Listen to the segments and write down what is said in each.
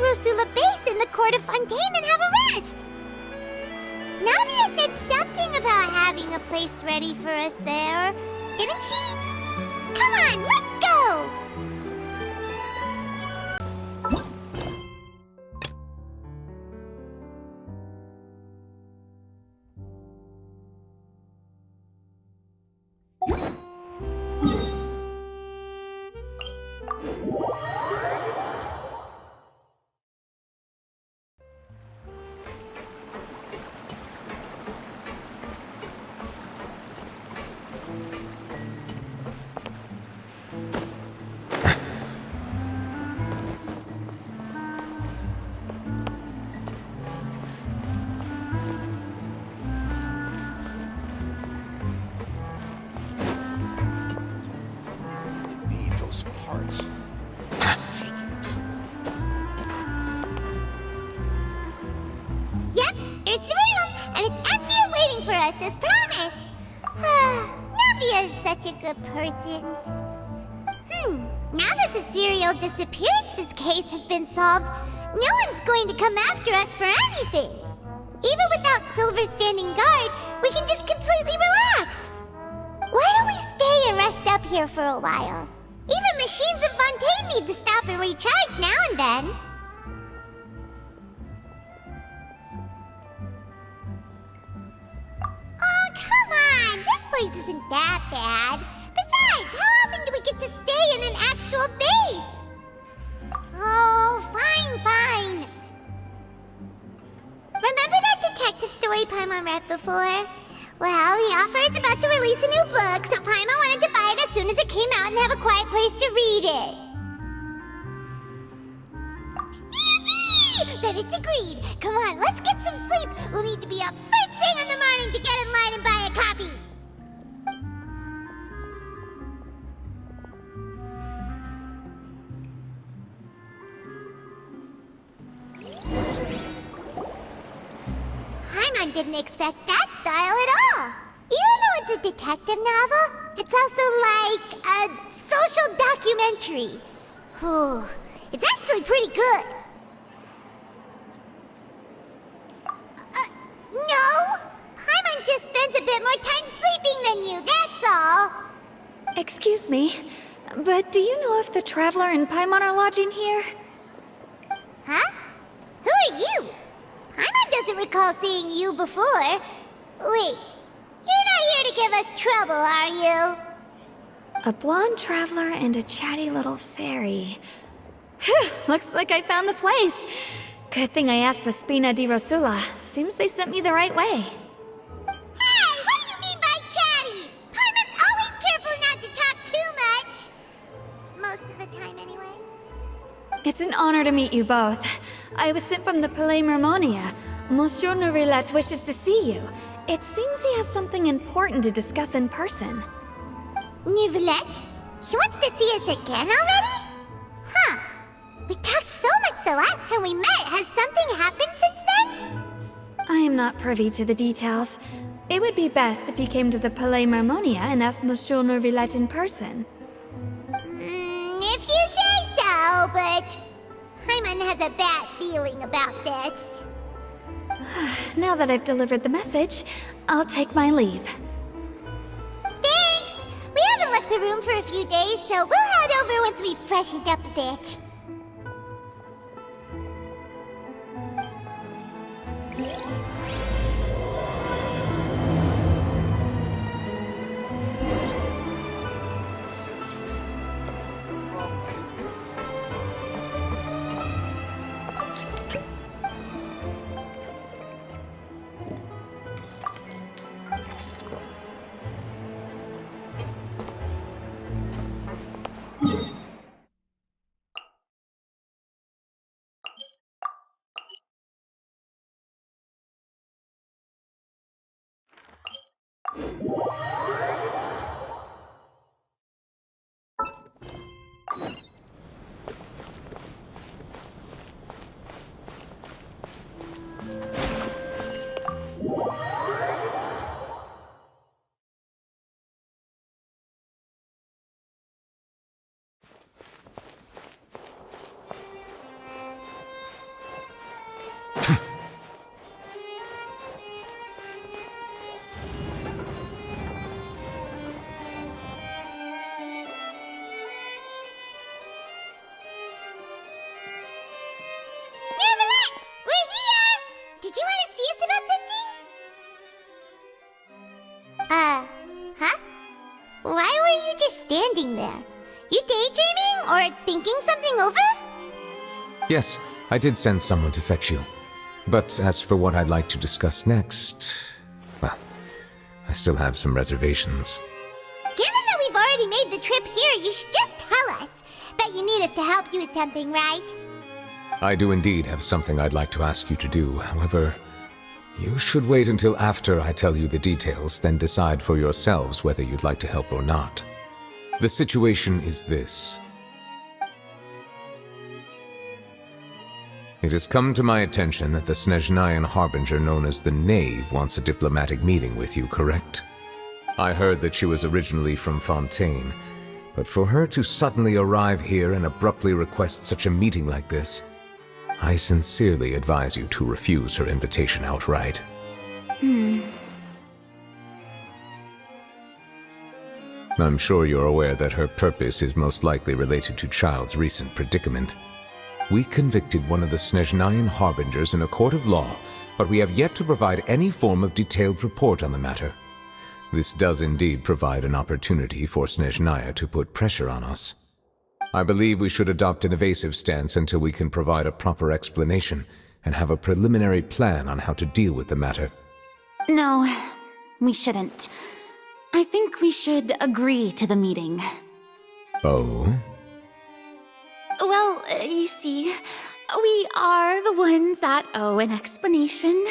Rosula base in the court of Fontaine and have a rest. Navia said something about having a place ready for us there, didn't she? Come on, let's go! Parts. Yep, here's the room, and it's empty and waiting for us as promised. Navia is such a good person. Now that the serial disappearances case has been solved, no one's going to come after us for anything. Even without Silver standing guard, we can just completely relax. Why don't we stay and rest up here for a while? Even machines in Fontaine need to stop and recharge now and then. Oh, come on! This place isn't that bad. Besides, how often do we get to stay in an actual base? Oh, fine. Remember that detective story Paimon read before? Well, the author is about to release a new book, so Paimon wanted to buy it as soon as it came out and have a quiet place to read it. Yippee! Then it's agreed. Come on, let's get some sleep. We'll need to be up first thing in the morning to get in line and buy a copy. Paimon didn't expect that style at all. Even though it's a detective novel, it's also like a social documentary. Whew. It's actually pretty good. No! Paimon just spends a bit more time sleeping than you, that's all. Excuse me, but do you know if the Traveler and Paimon are lodging here? Huh? Who are you? Paimon doesn't recall seeing you before. Wait, you're not here to give us trouble, are you? A blonde traveler and a chatty little fairy. Whew, looks like I found the place. Good thing I asked the Spina di Rosula. Seems they sent me the right way. Hey, what do you mean by chatty? Paimon's always careful not to talk too much. Most of the time, anyway. It's an honor to meet you both. I was sent from the Palais Mermonia. Monsieur Nourilette wishes to see you. It seems he has something important to discuss in person. Nourilette? He wants to see us again already? Huh. We talked so much the last time we met. Has something happened since then? I am not privy to the details. It would be best if you came to the Palais Mermonia and asked Monsieur Nourilette in person. If you say so, but Paimon has a bad feeling about this. Now that I've delivered the message, I'll take my leave. Thanks! We haven't left the room for a few days, so we'll head over once we've freshened up a bit. you just standing there? You daydreaming or thinking something over? Yes, I did send someone to fetch you. But as for what I'd like to discuss next, well, I still have some reservations. Given that we've already made the trip here, you should just tell us. Bet you need us to help you with something, right? I do indeed have something I'd like to ask you to do. However, you should wait until after I tell you the details, then decide for yourselves whether you'd like to help or not. The situation is this. It has come to my attention that the Snezhnayan Harbinger known as the Knave wants a diplomatic meeting with you, correct? I heard that she was originally from Fontaine, but for her to suddenly arrive here and abruptly request such a meeting like this, I sincerely advise you to refuse her invitation outright. I'm sure you're aware that her purpose is most likely related to Child's recent predicament. We convicted one of the Snezhnayan Harbingers in a court of law, but we have yet to provide any form of detailed report on the matter. This does indeed provide an opportunity for Snezhnaya to put pressure on us. I believe we should adopt an evasive stance until we can provide a proper explanation and have a preliminary plan on how to deal with the matter. No, we shouldn't. I think we should agree to the meeting. Oh? Well, you see, we are the ones that owe an explanation.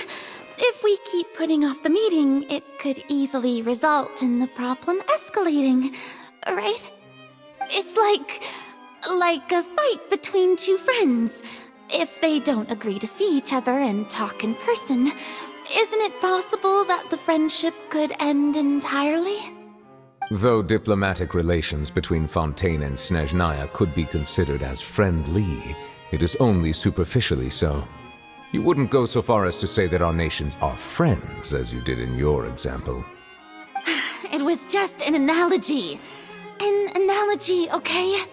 If we keep putting off the meeting, it could easily result in the problem escalating, right? It's like a fight between two friends. If they don't agree to see each other and talk in person, isn't it possible that the friendship could end entirely? Though diplomatic relations between Fontaine and Snezhnaya could be considered as friendly, it is only superficially so. You wouldn't go so far as to say that our nations are friends, as you did in your example. It was just an analogy. An analogy, okay?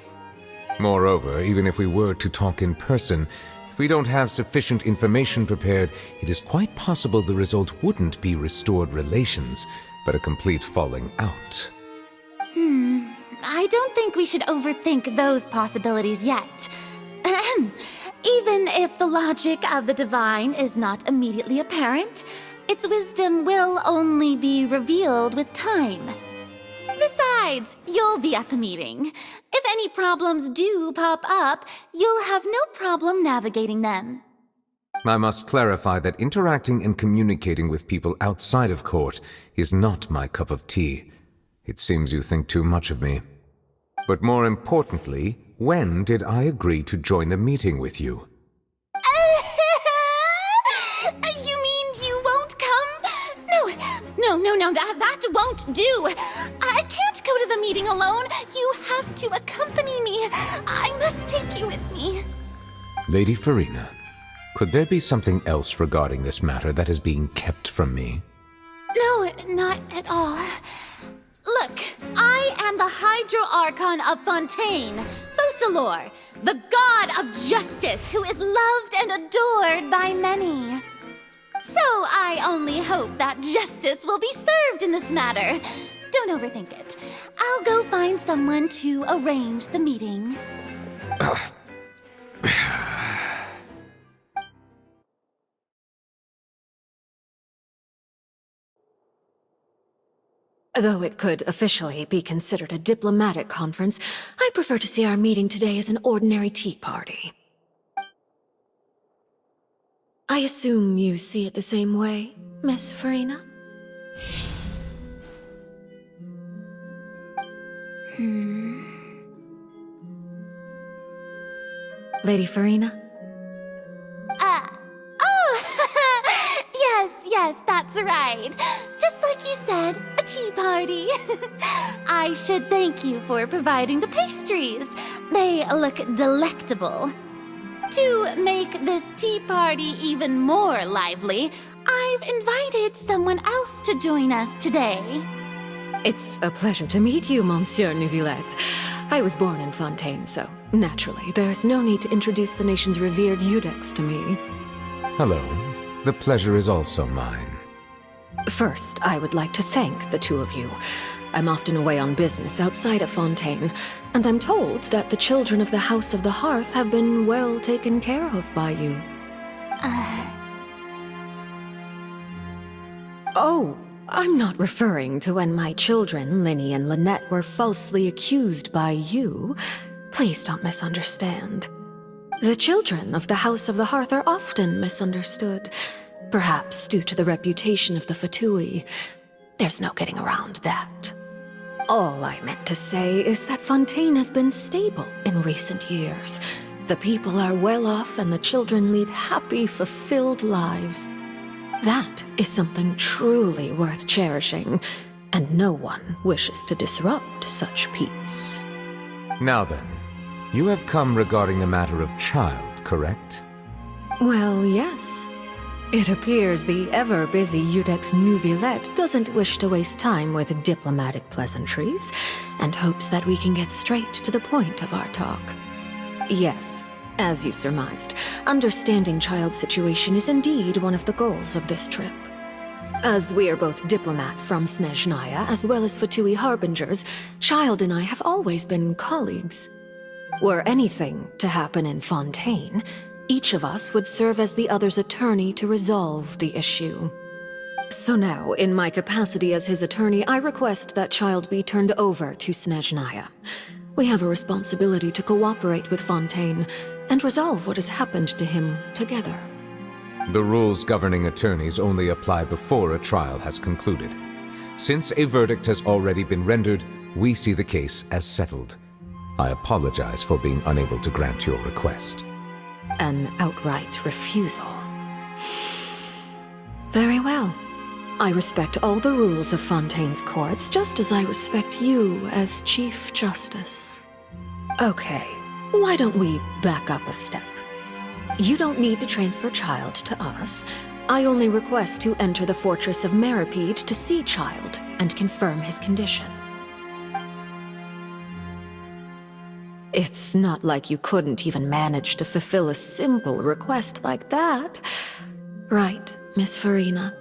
Moreover, even if we were to talk in person, if we don't have sufficient information prepared, it is quite possible the result wouldn't be restored relations, but a complete falling out. I don't think we should overthink those possibilities yet. Ahem. Even if the logic of the divine is not immediately apparent, its wisdom will only be revealed with time. Besides, you'll be at the meeting. If any problems do pop up, you'll have no problem navigating them. I must clarify that interacting and communicating with people outside of court is not my cup of tea. It seems you think too much of me. But more importantly, when did I agree to join the meeting with you? You mean you won't come? No, that won't do. I can't go to the meeting alone. You have to accompany me. I must take you with me. Lady Farina, could there be something else regarding this matter that is being kept from me? No, not at all. Look, I am the Hydro Archon of Fontaine, Focalor, the god of justice who is loved and adored by many. So I only hope that justice will be served in this matter. Don't overthink it. I'll go find someone to arrange the meeting. Though it could officially be considered a diplomatic conference, I prefer to see our meeting today as an ordinary tea party. I assume you see it the same way, Miss Farina? Lady Farina? Yes, that's right. Just like you said, a tea party. I should thank you for providing the pastries. They look delectable. To make this tea party even more lively, I've invited someone else to join us today. It's a pleasure to meet you, Monsieur Neuvillette. I was born in Fontaine, so naturally, there's no need to introduce the nation's revered Eudex to me. Hello. The pleasure is also mine. First, I would like to thank the two of you. I'm often away on business outside of Fontaine, and I'm told that the children of the House of the Hearth have been well taken care of by you. Oh, I'm not referring to when my children, Linny and Lynette, were falsely accused by you. Please don't misunderstand. The children of the House of the Hearth are often misunderstood, perhaps due to the reputation of the Fatui. There's no getting around that. All I meant to say is that Fontaine has been stable in recent years. The people are well off and the children lead happy, fulfilled lives. That is something truly worth cherishing, and no one wishes to disrupt such peace. Now then, you have come regarding the matter of child, correct? Well, yes. It appears the ever-busy Iudex Neuvillette doesn't wish to waste time with diplomatic pleasantries, and hopes that we can get straight to the point of our talk. Yes, as you surmised, understanding Child's situation is indeed one of the goals of this trip. As we are both diplomats from Snezhnaya as well as Fatui Harbingers, Child and I have always been colleagues. Were anything to happen in Fontaine, each of us would serve as the other's attorney to resolve the issue. So now, in my capacity as his attorney, I request that Child be turned over to Snezhnaya. We have a responsibility to cooperate with Fontaine and resolve what has happened to him together. The rules governing attorneys only apply before a trial has concluded. Since a verdict has already been rendered, we see the case as settled. I apologize for being unable to grant your request. An outright refusal. Very well. I respect all the rules of Fontaine's courts, just as I respect you as Chief Justice. Okay, why don't we back up a step? You don't need to transfer Child to us. I only request to enter the fortress of Meripede to see Child and confirm his condition. It's not like you couldn't even manage to fulfill a simple request like that. Right, Miss Farina?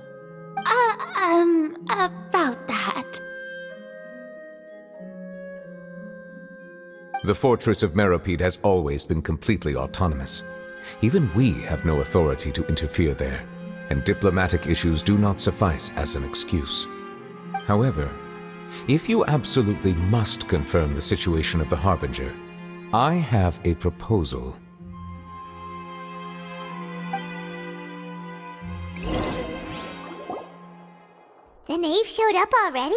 About that. The fortress of Meripede has always been completely autonomous. Even we have no authority to interfere there, and diplomatic issues do not suffice as an excuse. However, if you absolutely must confirm the situation of the Harbinger, I have a proposal. The knave showed up already?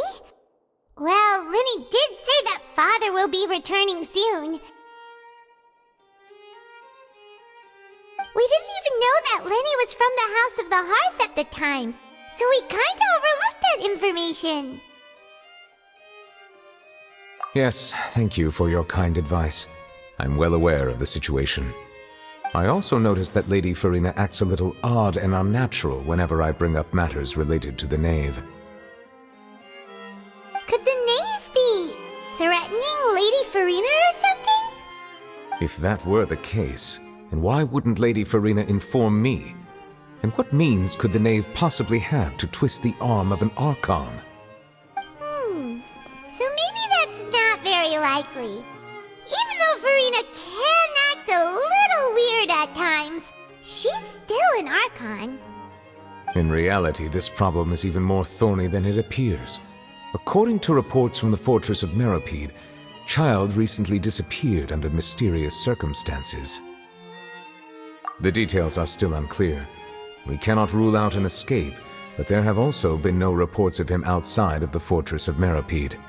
Well, Linny did say that Father will be returning soon. We didn't even know that Linny was from the House of the Hearth at the time, so we kinda overlooked that information. Yes, thank you for your kind advice. I'm well aware of the situation. I also noticed that Lady Farina acts a little odd and unnatural whenever I bring up matters related to the knave. Could the knave be threatening Lady Farina or something? If that were the case, then why wouldn't Lady Farina inform me? And what means could the knave possibly have to twist the arm of an Archon? So maybe that's not very likely. Even though Farina can act a little weird at times, she's still an Archon. In reality, this problem is even more thorny than it appears. According to reports from the fortress of Meripede, Child recently disappeared under mysterious circumstances. The details are still unclear. We cannot rule out an escape, but there have also been no reports of him outside of the fortress of Meripede.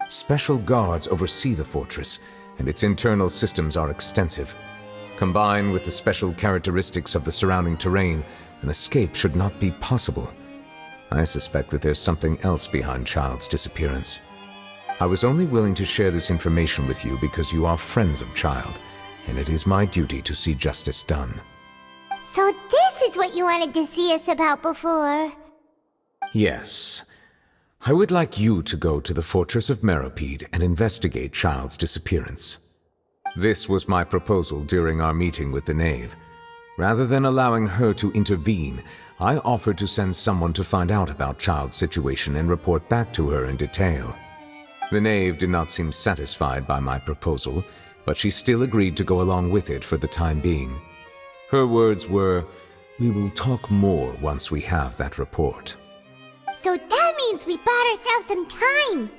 Special guards oversee the fortress, and its internal systems are extensive. Combined with the special characteristics of the surrounding terrain, an escape should not be possible. I suspect that there's something else behind Child's disappearance. I was only willing to share this information with you because you are friends of Child, and it is my duty to see justice done. So this is what you wanted to see us about before. Yes. I would like you to go to the fortress of Meripede and investigate Child's disappearance. This was my proposal during our meeting with the knave. Rather than allowing her to intervene, I offered to send someone to find out about Child's situation and report back to her in detail. The knave did not seem satisfied by my proposal, but she still agreed to go along with it for the time being. Her words were, "We will talk more once we have that report." So that means we bought ourselves some time.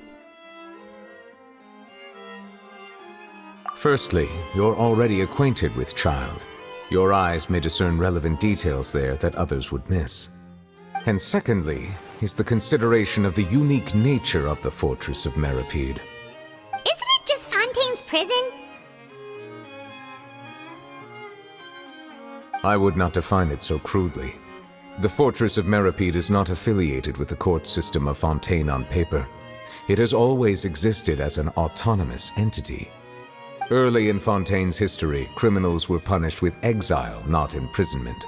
Firstly, you're already acquainted with Child. Your eyes may discern relevant details there that others would miss. And secondly, is the consideration of the unique nature of the Fortress of Meripede. Isn't it just Fontaine's prison? I would not define it so crudely. The Fortress of Meripede is not affiliated with the court system of Fontaine on paper. It has always existed as an autonomous entity. Early in Fontaine's history, criminals were punished with exile, not imprisonment.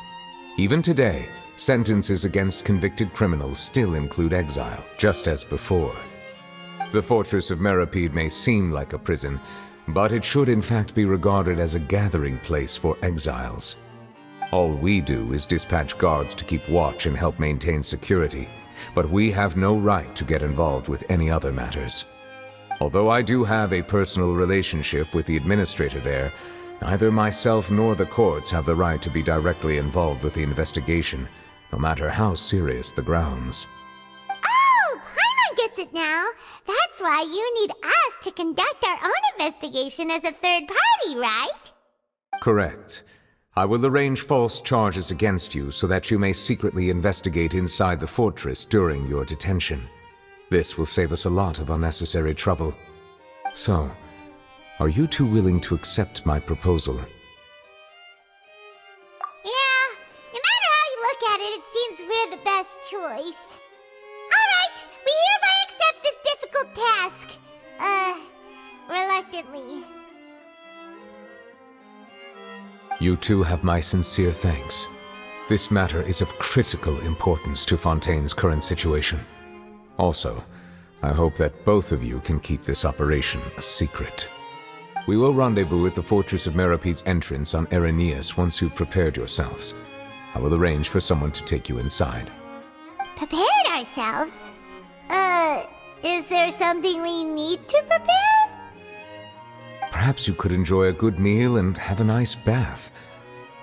Even today, sentences against convicted criminals still include exile, just as before. The Fortress of Meripede may seem like a prison, but it should in fact be regarded as a gathering place for exiles. All we do is dispatch guards to keep watch and help maintain security, but we have no right to get involved with any other matters. Although I do have a personal relationship with the administrator there, neither myself nor the courts have the right to be directly involved with the investigation, no matter how serious the grounds. Oh, Paimon gets it now. That's why you need us to conduct our own investigation as a third party, right? Correct. I will arrange false charges against you so that you may secretly investigate inside the fortress during your detention. This will save us a lot of unnecessary trouble. So, are you two willing to accept my proposal? Yeah, no matter how you look at it, it seems we're the best choice. Alright, we hereby accept this difficult task. Reluctantly. You two have my sincere thanks. This matter is of critical importance to Fontaine's current situation. Also, I hope that both of you can keep this operation a secret. We will rendezvous at the Fortress of Meripede's entrance on Erinius once you've prepared yourselves. I will arrange for someone to take you inside. Prepared ourselves? Is there something we need to prepare? Perhaps you could enjoy a good meal and have a nice bath.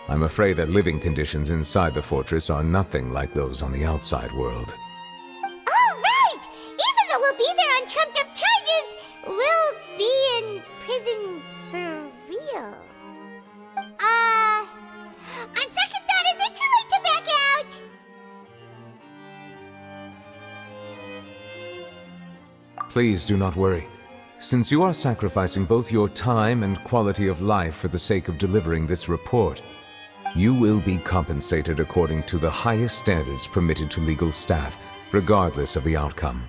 I'm afraid that living conditions inside the fortress are nothing like those on the outside world. Oh, right! Even though we'll be there on trumped-up charges, we'll be in prison for real. On second thought, is it too late to back out? Please do not worry. Since you are sacrificing both your time and quality of life for the sake of delivering this report, you will be compensated according to the highest standards permitted to legal staff, regardless of the outcome.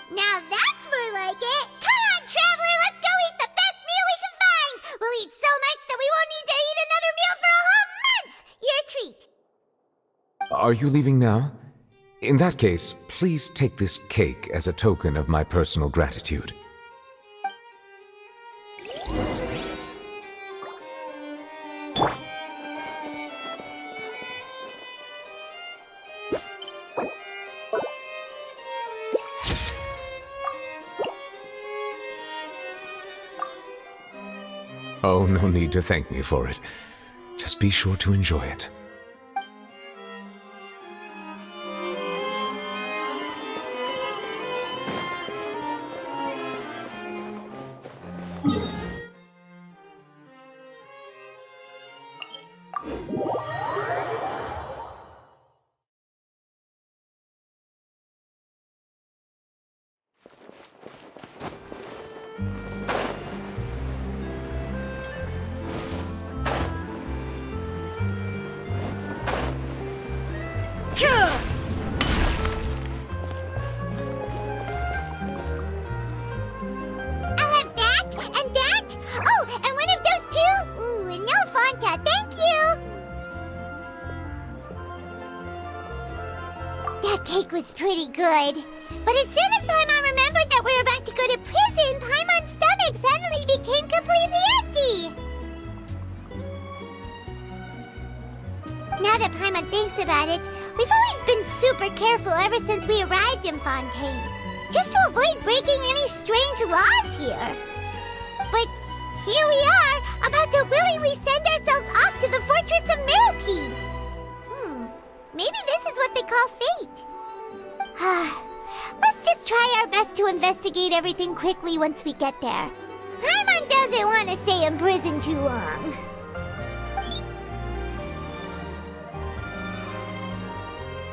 Now that's more like it! Come on, traveler, let's go eat the best meal we can find! We'll eat so much that we won't need to eat another meal for a whole month! You're a treat! Are you leaving now? In that case, please take this cake as a token of my personal gratitude. Oh, no need to thank me for it. Just be sure to enjoy it. I'll have that, and that! Oh, and one of those two? Ooh, and no Fanta, thank you! That cake was pretty good. But as soon as Paimon remembered that we were about to go to prison, Paimon's stomach suddenly became completely empty! super careful ever since we arrived in Fontaine, just to avoid breaking any strange laws here. But here we are, about to willingly send ourselves off to the Fortress of Mirapede. Maybe this is what they call fate. Let's just try our best to investigate everything quickly once we get there. Paimon doesn't want to stay in prison too long.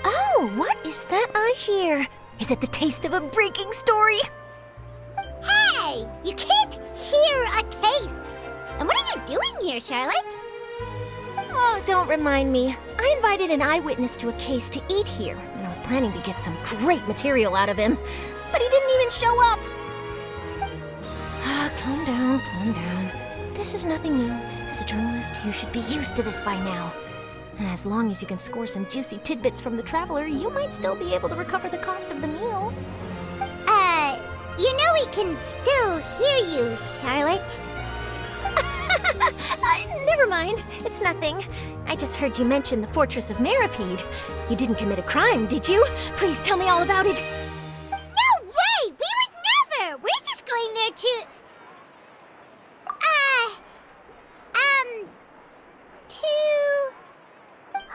Oh, what is that I hear? Is it the taste of a breaking story? Hey! You can't hear a taste! And what are you doing here, Charlotte? Oh, don't remind me. I invited an eyewitness to a case to eat here, and I was planning to get some great material out of him. But he didn't even show up! Calm down, calm down. This is nothing new. As a journalist, you should be used to this by now. And as long as you can score some juicy tidbits from the Traveler, you might still be able to recover the cost of the meal. You know we can still hear you, Charlotte. Never mind. It's nothing. I just heard you mention the Fortress of Mirapede. You didn't commit a crime, did you? Please tell me all about it. No way! We would never! We're just going there to...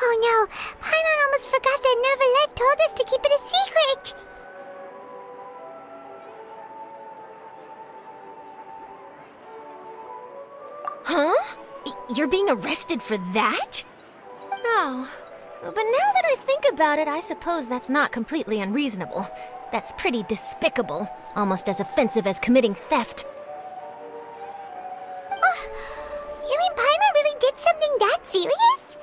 Oh no, Paimon almost forgot that Neuvillette told us to keep it a secret! Huh? You're being arrested for that? Oh, but now that I think about it, I suppose that's not completely unreasonable. That's pretty despicable, almost as offensive as committing theft. You mean Paimon really did something that serious?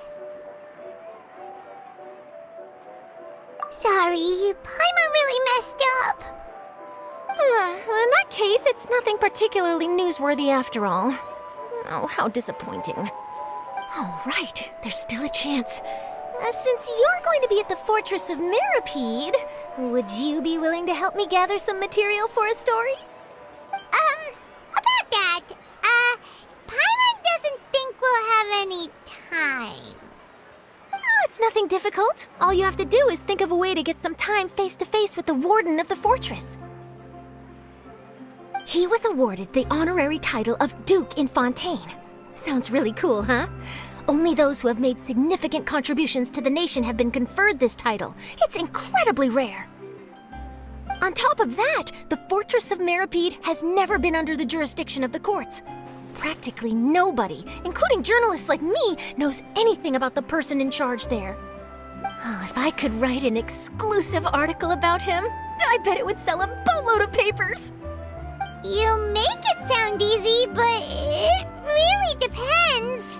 Sorry, Paimon really messed up. Well, in that case, it's nothing particularly newsworthy after all. Oh, how disappointing. Oh, right. There's still a chance. Since you're going to be at the Fortress of Mirapede, would you be willing to help me gather some material for a story? About that, Paimon doesn't think we'll have any time. Oh, it's nothing difficult. All you have to do is think of a way to get some time face-to-face with the warden of the fortress. He was awarded the honorary title of Duke in Fontaine. Sounds really cool, huh? Only those who have made significant contributions to the nation have been conferred this title. It's incredibly rare. On top of that, the Fortress of Mirapede has never been under the jurisdiction of the courts. Practically nobody, including journalists like me, knows anything about the person in charge there. Oh, if I could write an exclusive article about him, I bet it would sell a boatload of papers. You make it sound easy, but it really depends.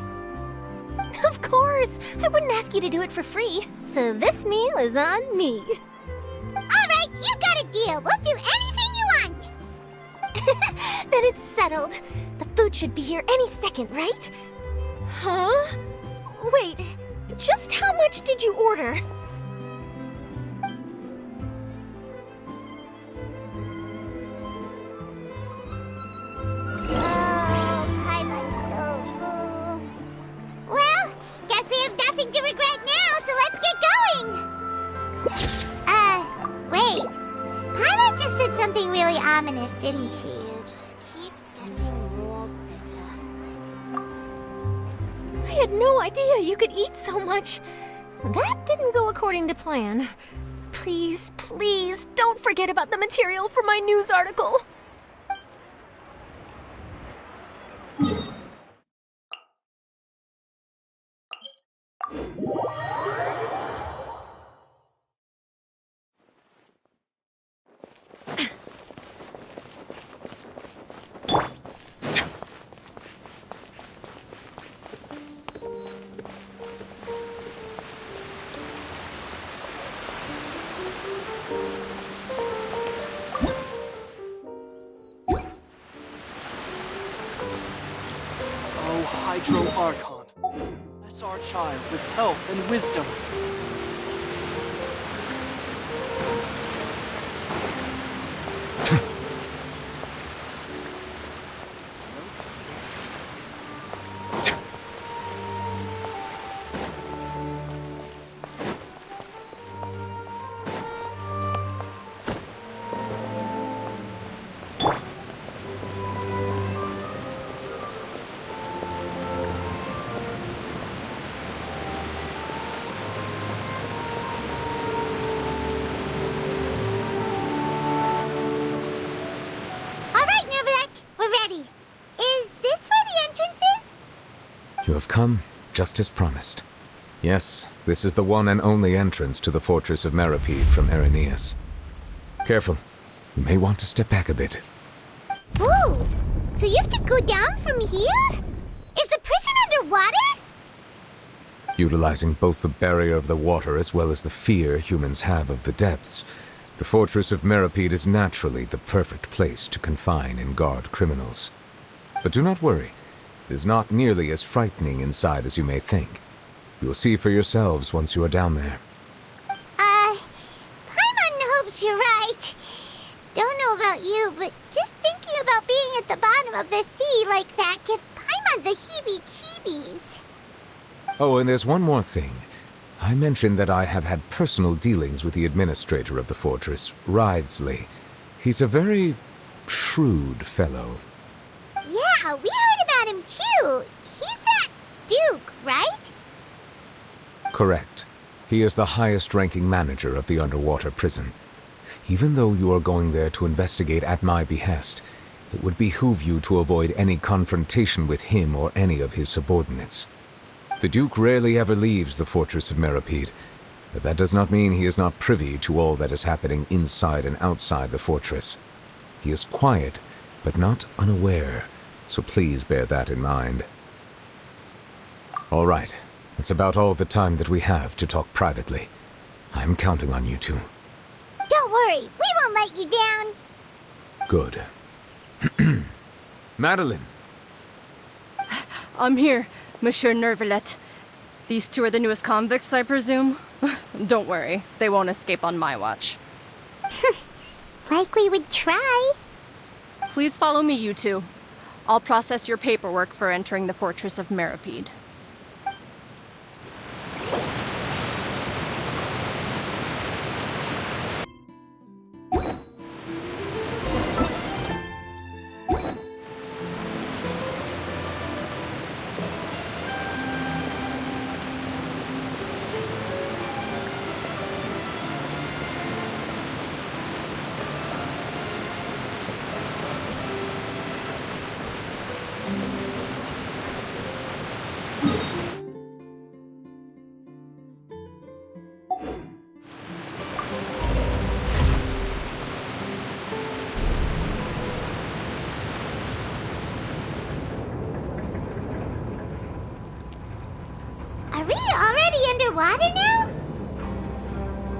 Of course, I wouldn't ask you to do it for free, so this meal is on me. All right, you got a deal. We'll do anything you want. Then it's settled. The food should be here any second, right? Huh? Wait, just how much did you order? Paimon's so full. Well, guess we have nothing to regret now, so let's get going. Wait. Paimon just said something really ominous, didn't she? It just keeps getting more bitter. I had no idea you could eat so much. That didn't go according to plan. Please, please, don't forget about the material for my news article. Archon, bless our child with health and wisdom. You have come just as promised. Yes, this is the one and only entrance to the fortress of Meripede from Irenaeus. Careful. You may want to step back a bit. Whoa! So you have to go down from here? Is the prison underwater? Utilizing both the barrier of the water as well as the fear humans have of the depths, the fortress of Meripede is naturally the perfect place to confine and guard criminals. But do not worry. It is not nearly as frightening inside as you may think. You will see for yourselves once you are down there. Paimon hopes you're right. Don't know about you, but just thinking about being at the bottom of the sea like that gives Paimon the heebie-jeebies. Oh, and there's one more thing. I mentioned that I have had personal dealings with the administrator of the fortress, Writhsley. He's a very shrewd fellow. Yeah, we heard about him too. He's that Duke, right? Correct. He is the highest-ranking manager of the underwater prison. Even though you are going there to investigate at my behest, it would behoove you to avoid any confrontation with him or any of his subordinates. The Duke rarely ever leaves the fortress of Meripede, but that does not mean he is not privy to all that is happening inside and outside the fortress. He is quiet, but not unaware, so please bear that in mind. All right, that's about all the time that we have to talk privately. I'm counting on you two. Don't worry, we won't let you down. Good. Madeline! I'm here, Monsieur Nervalet. These two are the newest convicts, I presume? Don't worry, they won't escape on my watch. Like we would try. Please follow me, you two. I'll process your paperwork for entering the Fortress of Meripede. Are we already underwater now?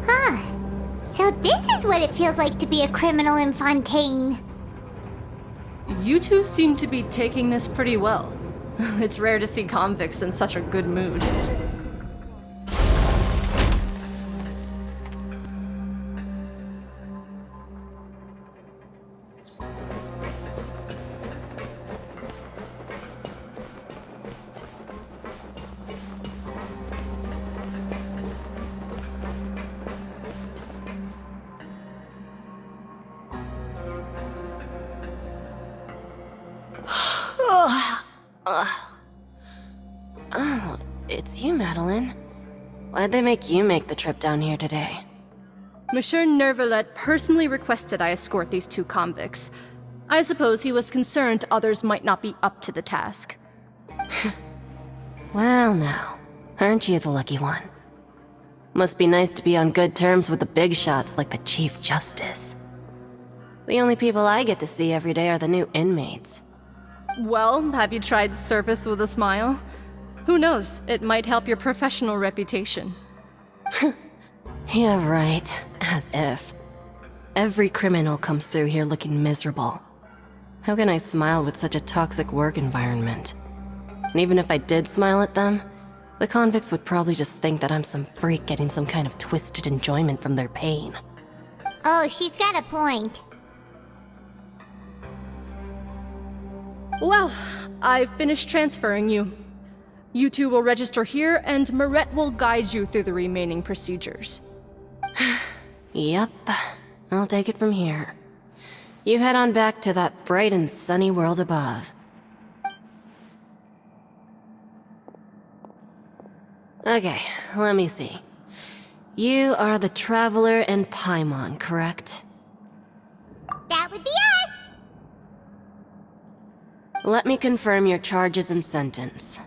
Huh. So this is what it feels like to be a criminal in Fontaine. You two seem to be taking this pretty well. It's rare to see convicts in such a good mood. Oh, it's you, Madeline. Why'd they make you make the trip down here today? Monsieur Nervalet personally requested I escort these two convicts. I suppose he was concerned others might not be up to the task. Well now, aren't you the lucky one? Must be nice to be on good terms with the big shots like the Chief Justice. The only people I get to see every day are the new inmates. Well, have you tried service with a smile? Who knows, it might help your professional reputation. Yeah, right. As if. Every criminal comes through here looking miserable. How can I smile with such a toxic work environment? And even if I did smile at them, the convicts would probably just think that I'm some freak getting some kind of twisted enjoyment from their pain. Oh, she's got a point. Well, I've finished transferring you. You two will register here, and Marette will guide you through the remaining procedures. Yep, I'll take it from here. You head on back to that bright and sunny world above. Okay, let me see. You are the Traveler and Paimon, correct? That would be us! Let me confirm your charges and sentence.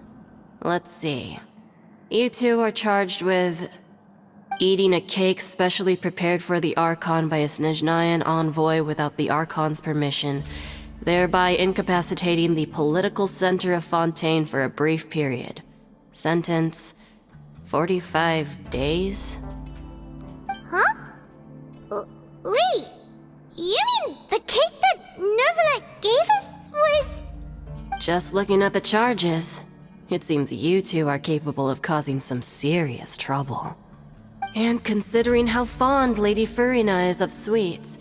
Let's see. You two are charged with eating a cake specially prepared for the Archon by a Snezhnayan envoy without the Archon's permission, thereby incapacitating the political center of Fontaine for a brief period. Sentence: 45 days? Huh? Wait, you mean the cake that Nervalet gave us was... Just looking at the charges, it seems you two are capable of causing some serious trouble. And considering how fond Lady Furina is of sweets,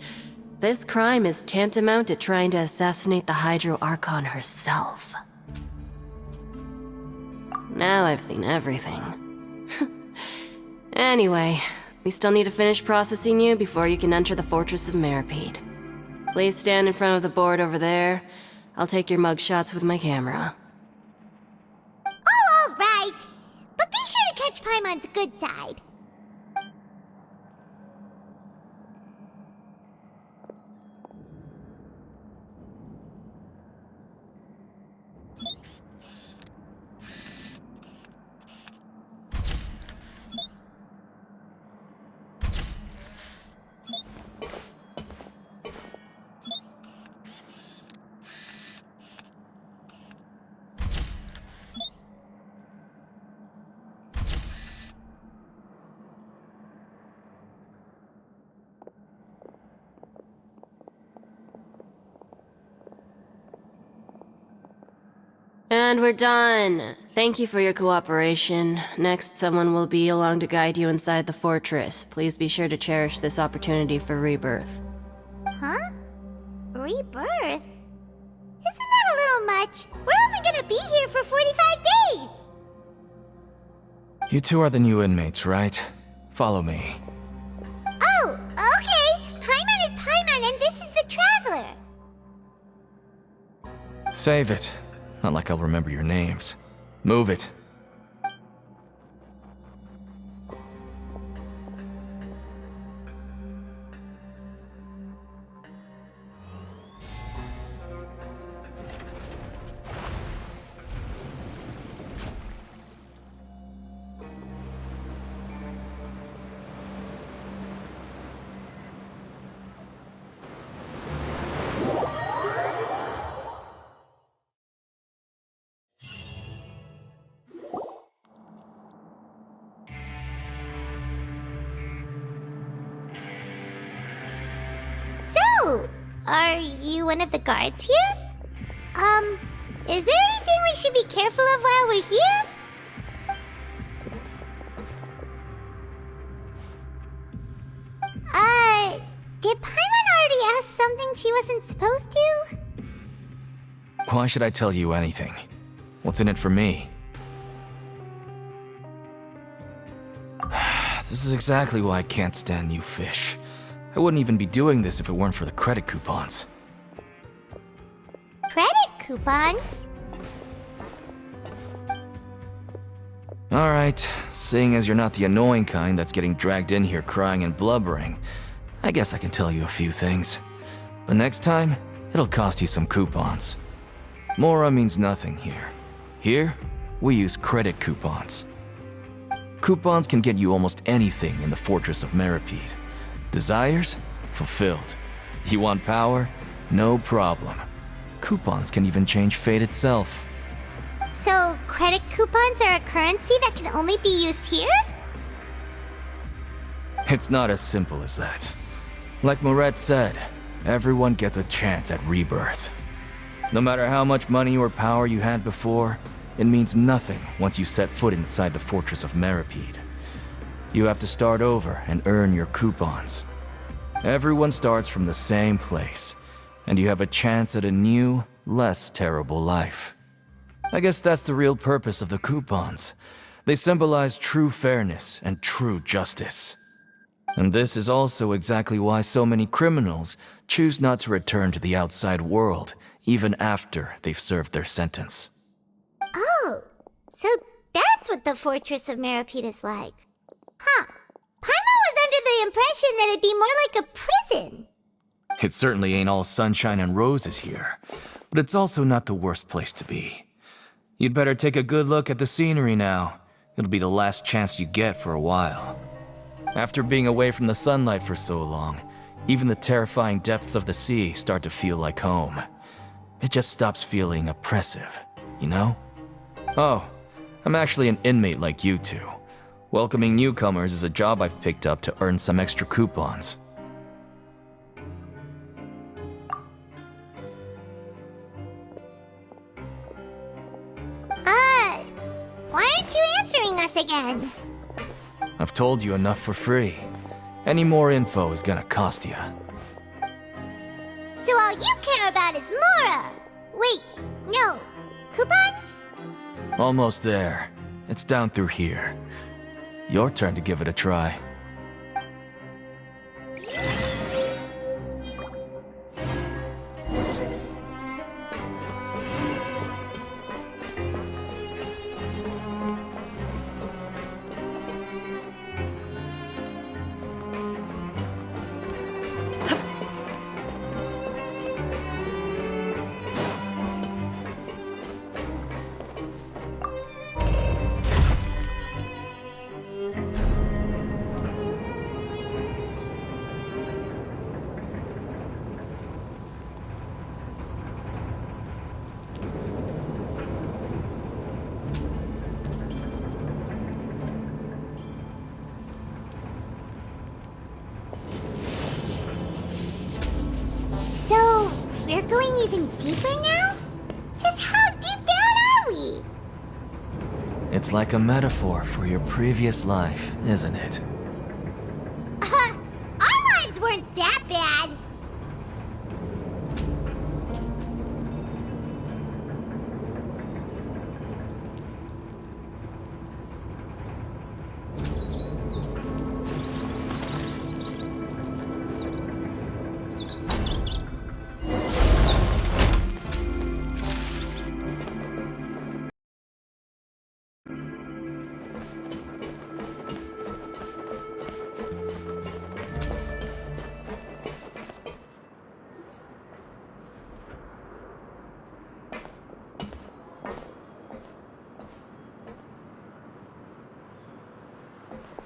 this crime is tantamount to trying to assassinate the Hydro Archon herself. Now I've seen everything. Anyway, we still need to finish processing you before you can enter the Fortress of Meripede. Please stand in front of the board over there. I'll take your mugshots with my camera. Oh, all right. But be sure to catch Paimon's good side. And we're done. Thank you for your cooperation. Next, someone will be along to guide you inside the fortress. Please be sure to cherish this opportunity for rebirth. Huh? Rebirth? Isn't that a little much? We're only gonna be here for 45 days! You two are the new inmates, right? Follow me. Oh, okay! Paimon is Paimon and this is the Traveler! Save it. Not like I'll remember your names. Move it. So, are you one of the guards here? Is there anything we should be careful of while we're here? Did Paimon already ask something she wasn't supposed to? Why should I tell you anything? What's in it for me? This is exactly why I can't stand new fish. I wouldn't even be doing this if it weren't for the credit coupons. Credit coupons? Alright, seeing as you're not the annoying kind that's getting dragged in here crying and blubbering, I guess I can tell you a few things. But next time, it'll cost you some coupons. Mora means nothing here. Here, we use credit coupons. Coupons can get you almost anything in the Fortress of Meripede. Desires? Fulfilled. You want power? No problem. Coupons can even change fate itself. So, credit coupons are a currency that can only be used here? It's not as simple as that. Like Moret said, everyone gets a chance at rebirth. No matter how much money or power you had before, it means nothing once you set foot inside the Fortress of Meripede. You have to start over and earn your coupons. Everyone starts from the same place, and you have a chance at a new, less terrible life. I guess that's the real purpose of the coupons. They symbolize true fairness and true justice. And this is also exactly why so many criminals choose not to return to the outside world, even after they've served their sentence. Oh, so that's what the Fortress of Meripede is like. Huh. Paimon was under the impression that it'd be more like a prison. It certainly ain't all sunshine and roses here, but it's also not the worst place to be. You'd better take a good look at the scenery now. It'll be the last chance you get for a while. After being away from the sunlight for so long, even the terrifying depths of the sea start to feel like home. It just stops feeling oppressive, you know? Oh, I'm actually an inmate like you two. Welcoming newcomers is a job I've picked up to earn some extra coupons. Why aren't you answering us again? I've told you enough for free. Any more info is gonna cost you. So all you care about is Mora! Wait, no. Coupons? Almost there. It's down through here. Your turn to give it a try. So, we're going even deeper now? Just how deep down are we? It's like a metaphor for your previous life, isn't it? Our lives weren't that bad.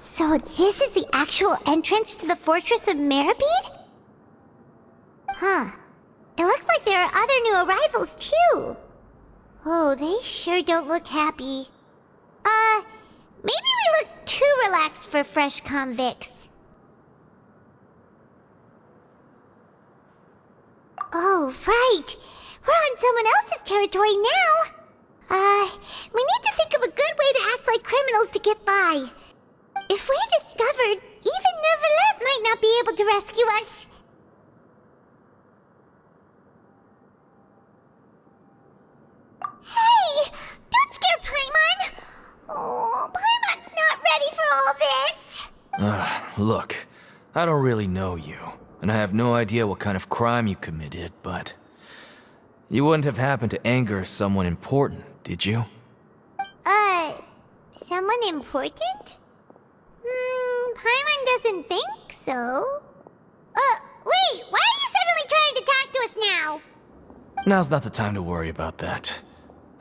So this is the actual entrance to the Fortress of Meribede? Huh. It looks like there are other new arrivals, too. Oh, they sure don't look happy. Maybe we look too relaxed for fresh convicts. Oh, right. We're on someone else's territory now. We need to think of a good way to act like criminals to get by. If we're discovered, even Nervalet might not be able to rescue us. Hey! Don't scare Paimon! Oh, Paimon's not ready for all this! Look, I don't really know you, and I have no idea what kind of crime you committed, but... You wouldn't have happened to anger someone important, did you? Someone important? Paimon doesn't think so. Wait, why are you suddenly trying to talk to us now? Now's not the time to worry about that.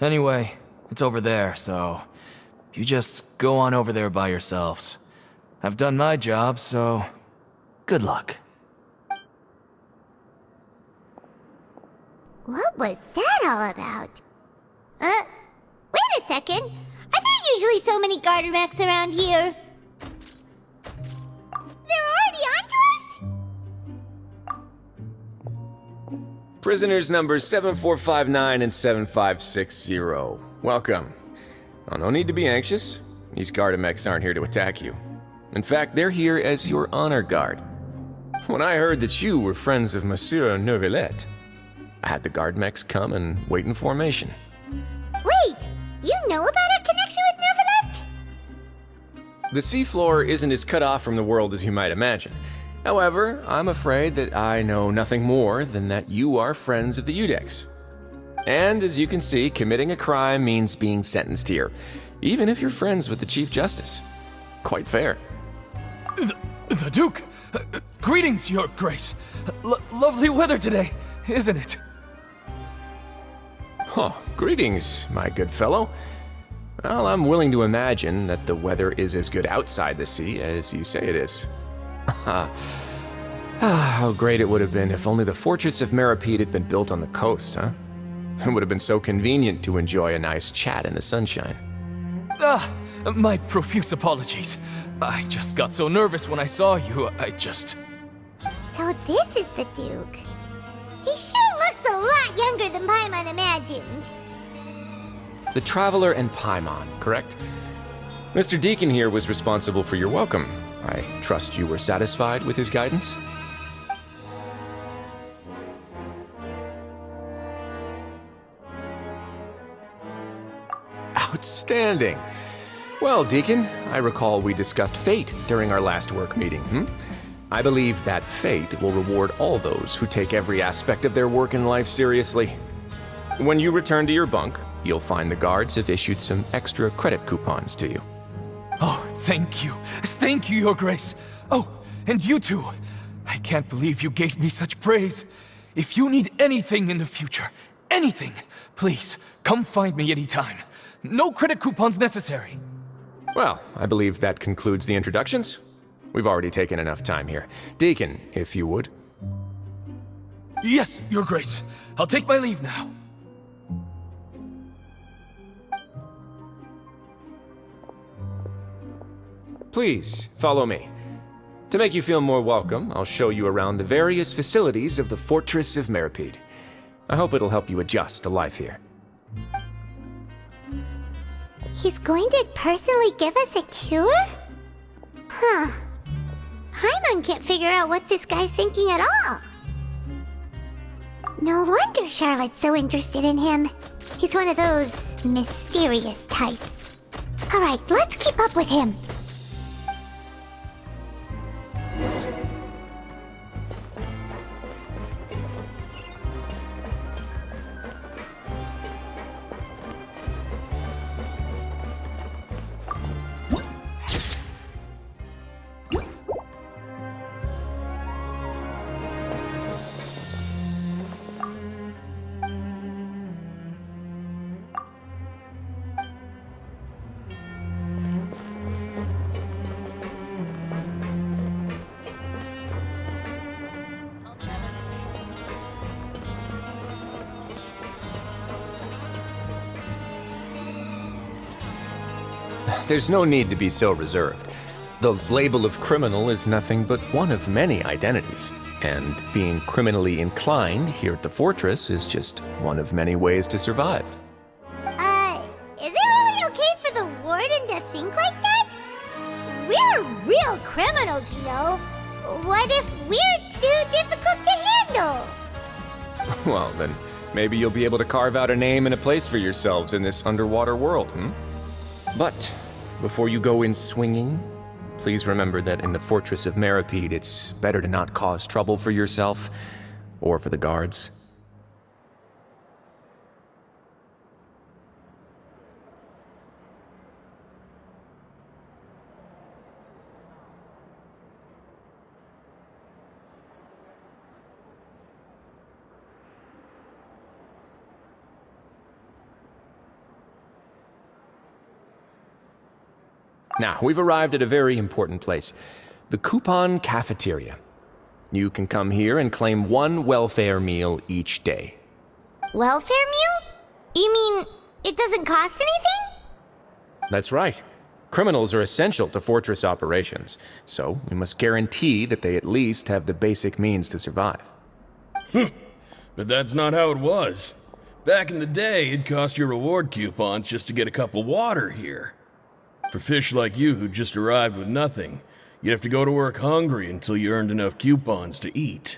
Anyway, it's over there, so... You just go on over there by yourselves. I've done my job, so... Good luck. What was that all about? Wait a second. Are there usually so many garter mechs around here? They're already onto us? Prisoners numbers 7459 and 7560. Welcome. Oh, no need to be anxious. These Gardamex aren't here to attack you. In fact, they're here as your honor guard. When I heard that you were friends of Monsieur Nervalet, I had the Gardamex come and wait in formation. Wait! You know about our connection with Nervalet? The seafloor isn't as cut off from the world as you might imagine. However, I'm afraid that I know nothing more than that you are friends of the Udex. And as you can see, committing a crime means being sentenced here, even if you're friends with the Chief Justice. Quite fair. The Duke! Greetings, Your Grace! Lovely weather today, isn't it? Oh, greetings, my good fellow. Well, I'm willing to imagine that the weather is as good outside the sea as you say it is. How great it would have been if only the Fortress of Meripede had been built on the coast, huh? It would have been so convenient to enjoy a nice chat in the sunshine. My profuse apologies. I just got so nervous when I saw you, So this is the Duke. He sure looks a lot younger than Paimon imagined. The Traveler and Paimon, correct? Mr. Deacon here was responsible for your welcome. I trust you were satisfied with his guidance? Outstanding! Well, Deacon, I recall we discussed fate during our last work meeting, I believe that fate will reward all those who take every aspect of their work in life seriously. When you return to your bunk, you'll find the guards have issued some extra credit coupons to you. Oh, thank you. Thank you, Your Grace. Oh, and you too. I can't believe you gave me such praise. If you need anything in the future, anything, please, come find me anytime. No credit coupons necessary. Well, I believe that concludes the introductions. We've already taken enough time here. Deacon, if you would. Yes, Your Grace. I'll take my leave now. Please, follow me. To make you feel more welcome, I'll show you around the various facilities of the Fortress of Meripede. I hope it'll help you adjust to life here. He's going to personally give us a cure? Huh. Paimon can't figure out what this guy's thinking at all. No wonder Charlotte's so interested in him. He's one of those mysterious types. Alright, let's keep up with him. There's no need to be so reserved. The label of criminal is nothing but one of many identities, and being criminally inclined here at the Fortress is just one of many ways to survive. Is it really okay for the Warden to think like that? We're real criminals, you know. What if we're too difficult to handle? Well, then maybe you'll be able to carve out a name and a place for yourselves in this underwater world, But before you go in swinging, please remember that in the Fortress of Meripede, it's better to not cause trouble for yourself or for the guards. Now, we've arrived at a very important place, the Coupon Cafeteria. You can come here and claim one welfare meal each day. Welfare meal? You mean it doesn't cost anything? That's right. Criminals are essential to Fortress operations, so we must guarantee that they at least have the basic means to survive. But that's not how it was. Back in the day, it cost your reward coupons just to get a cup of water here. For fish like you who just arrived with nothing, you'd have to go to work hungry until you earned enough coupons to eat.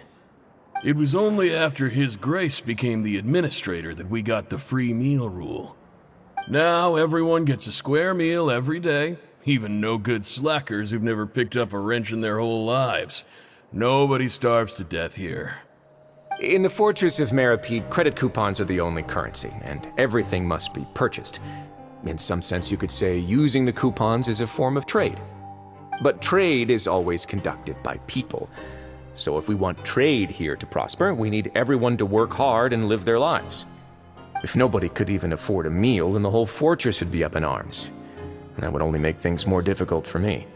It was only after His Grace became the administrator that we got the free meal rule. Now everyone gets a square meal every day, even no-good slackers who've never picked up a wrench in their whole lives. Nobody starves to death here. In the Fortress of Meripede, credit coupons are the only currency, and everything must be purchased. In some sense, you could say using the coupons is a form of trade. But trade is always conducted by people. So if we want trade here to prosper, we need everyone to work hard and live their lives. If nobody could even afford a meal, then the whole fortress would be up in arms. And that would only make things more difficult for me.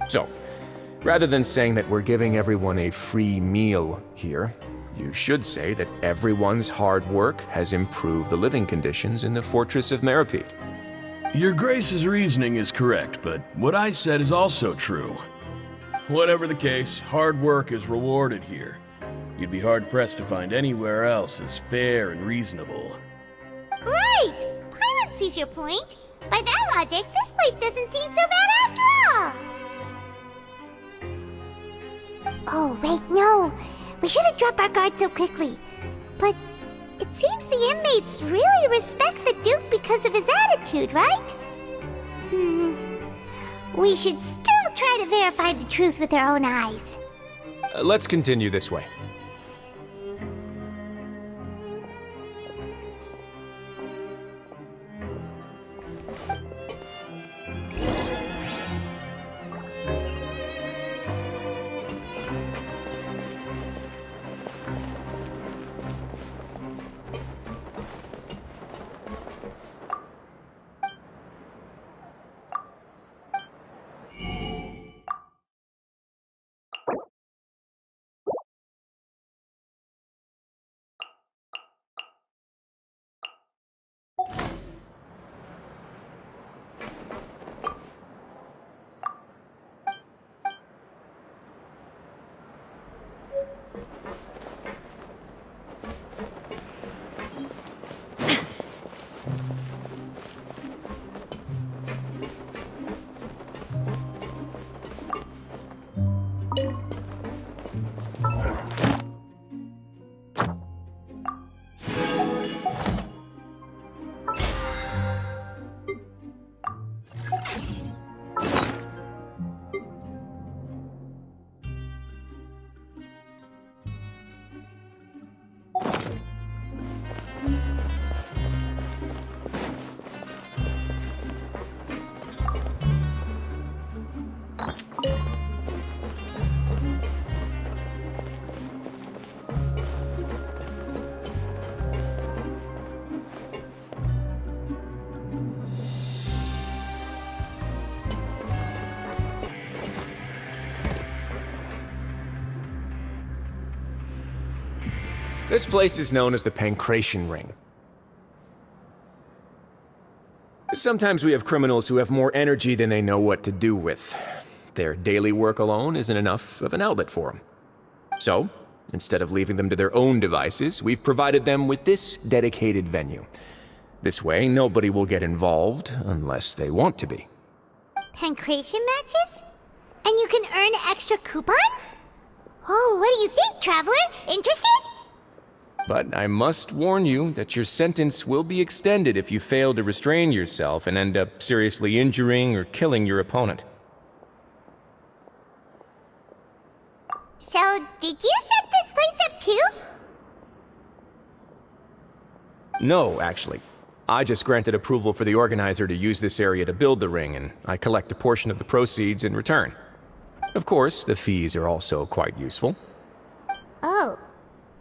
So, rather than saying that we're giving everyone a free meal here, you should say that everyone's hard work has improved the living conditions in the Fortress of Meripede. Your Grace's reasoning is correct, but what I said is also true. Whatever the case, hard work is rewarded here. You'd be hard-pressed to find anywhere else as fair and reasonable. Right! Paimon sees your point. By that logic, this place doesn't seem so bad after all. Oh, wait, no. We shouldn't drop our guard so quickly. But it seems the inmates really respect the Duke because of his attitude, right? We should still try to verify the truth with our own eyes. Let's continue this way. This place is known as the Pancration Ring. Sometimes we have criminals who have more energy than they know what to do with. Their daily work alone isn't enough of an outlet for them. So, instead of leaving them to their own devices, we've provided them with this dedicated venue. This way, nobody will get involved unless they want to be. Pancration matches? And you can earn extra coupons? Oh, what do you think, Traveler? Interested? But I must warn you that your sentence will be extended if you fail to restrain yourself and end up seriously injuring or killing your opponent. So, did you set this place up too? No, actually. I just granted approval for the organizer to use this area to build the ring, and I collect a portion of the proceeds in return. Of course, the fees are also quite useful. Oh.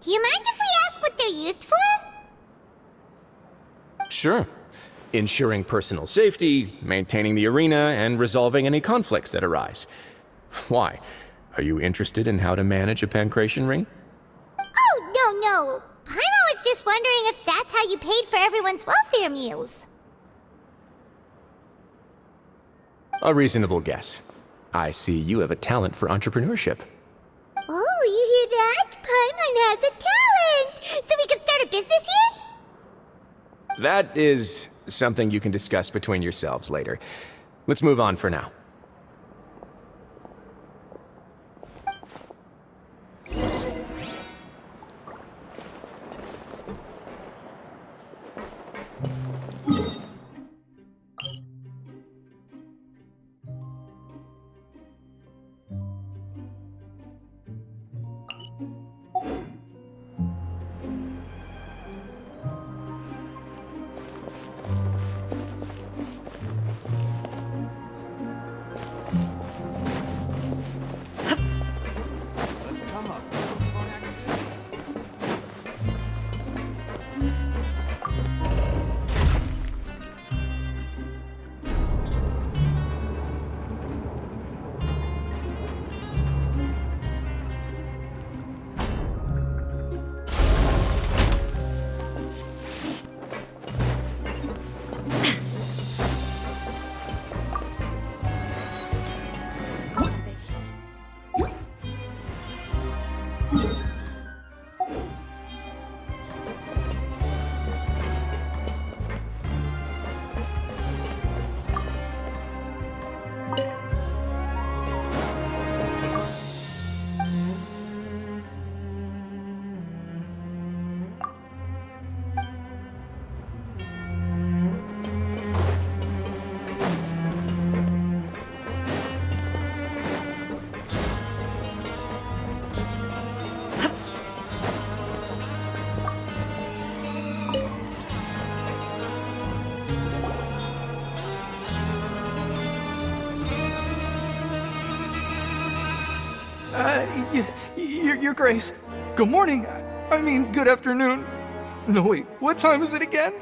Do you mind if we ask what they're used for? Sure. Ensuring personal safety, maintaining the arena, and resolving any conflicts that arise. Why? Are you interested in how to manage a pancration ring? Oh, no. Paimon was just wondering if that's how you paid for everyone's welfare meals. A reasonable guess. I see you have a talent for entrepreneurship. Oh, you hear that? Paimon has a talent! So we can start a business here? That is something you can discuss between yourselves later. Let's move on for now. Your Grace. Good morning. I mean, good afternoon. No, wait, what time is it again?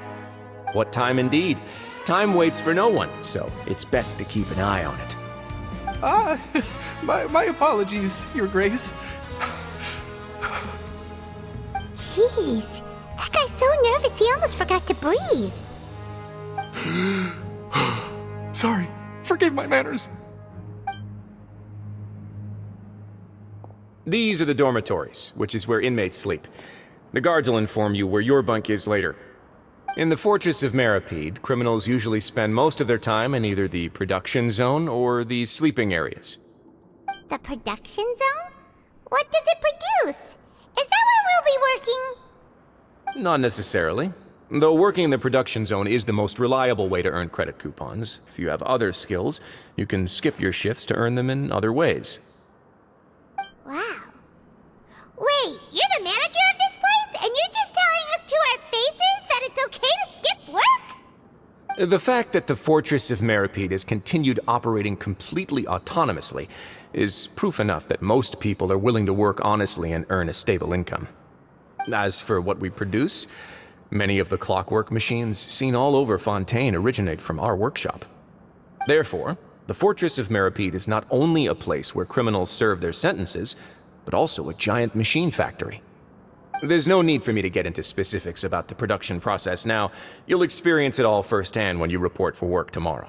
What time indeed? Time waits for no one, so it's best to keep an eye on it. My apologies, Your Grace. Jeez, that guy's so nervous he almost forgot to breathe. Sorry, forgive my manners. These are the dormitories, which is where inmates sleep. The guards will inform you where your bunk is later. In the Fortress of Meripede, criminals usually spend most of their time in either the production zone or the sleeping areas. The production zone? What does it produce? Is that where we'll be working? Not necessarily. Though working in the production zone is the most reliable way to earn credit coupons, if you have other skills, you can skip your shifts to earn them in other ways. Wow. Wait, you're the manager of this place, and you're just telling us to our faces that it's okay to skip work? The fact that the Fortress of Meripede has continued operating completely autonomously is proof enough that most people are willing to work honestly and earn a stable income. As for what we produce, many of the clockwork machines seen all over Fontaine originate from our workshop. Therefore, the Fortress of Meripede is not only a place where criminals serve their sentences, but also a giant machine factory. There's no need for me to get into specifics about the production process now. You'll experience it all firsthand when you report for work tomorrow.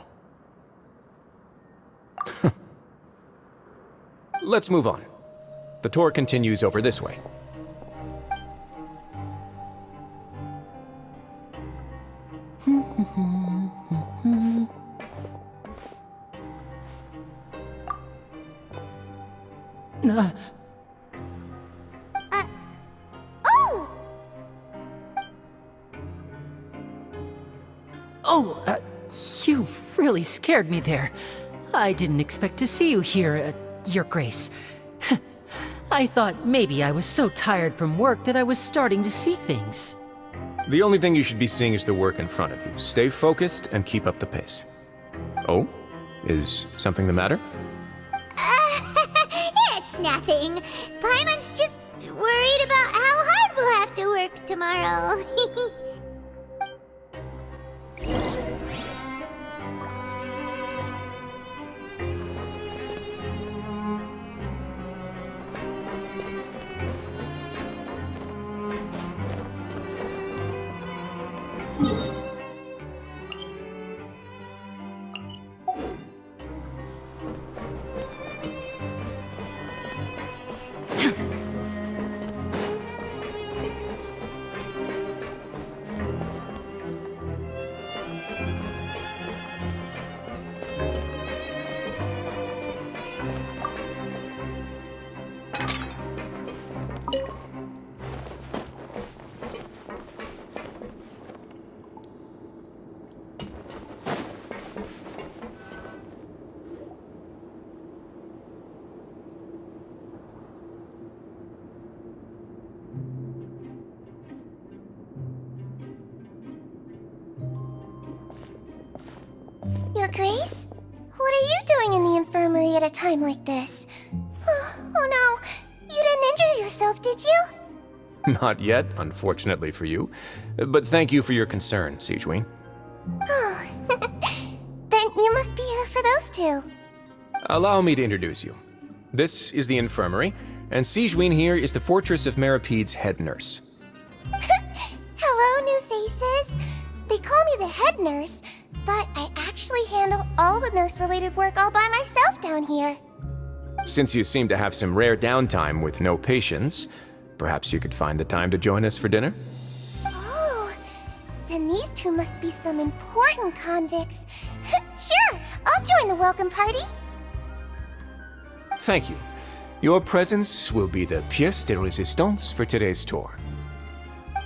Let's move on. The tour continues over this way. You really scared me there. I didn't expect to see you here, Your Grace. I thought maybe I was so tired from work that I was starting to see things. The only thing you should be seeing is the work in front of you. Stay focused and keep up the pace. Oh? Is something the matter? It's nothing. Paimon's just worried about how hard we'll have to work tomorrow. Your Grace? What are you doing in the infirmary at a time like this? Oh no, you didn't injure yourself, did you? Not yet, unfortunately for you. But thank you for your concern, Sigewin. Oh, then you must be here for those two. Allow me to introduce you. This is the infirmary, and Sigewin here is the Fortress of Meripede's head nurse. Hello, new faces. They call me the head nurse, but I actually handle all the nurse-related work all by myself down here. Since you seem to have some rare downtime with no patients, perhaps you could find the time to join us for dinner? Oh, then these two must be some important convicts. Sure, I'll join the welcome party. Thank you. Your presence will be the pièce de résistance for today's tour.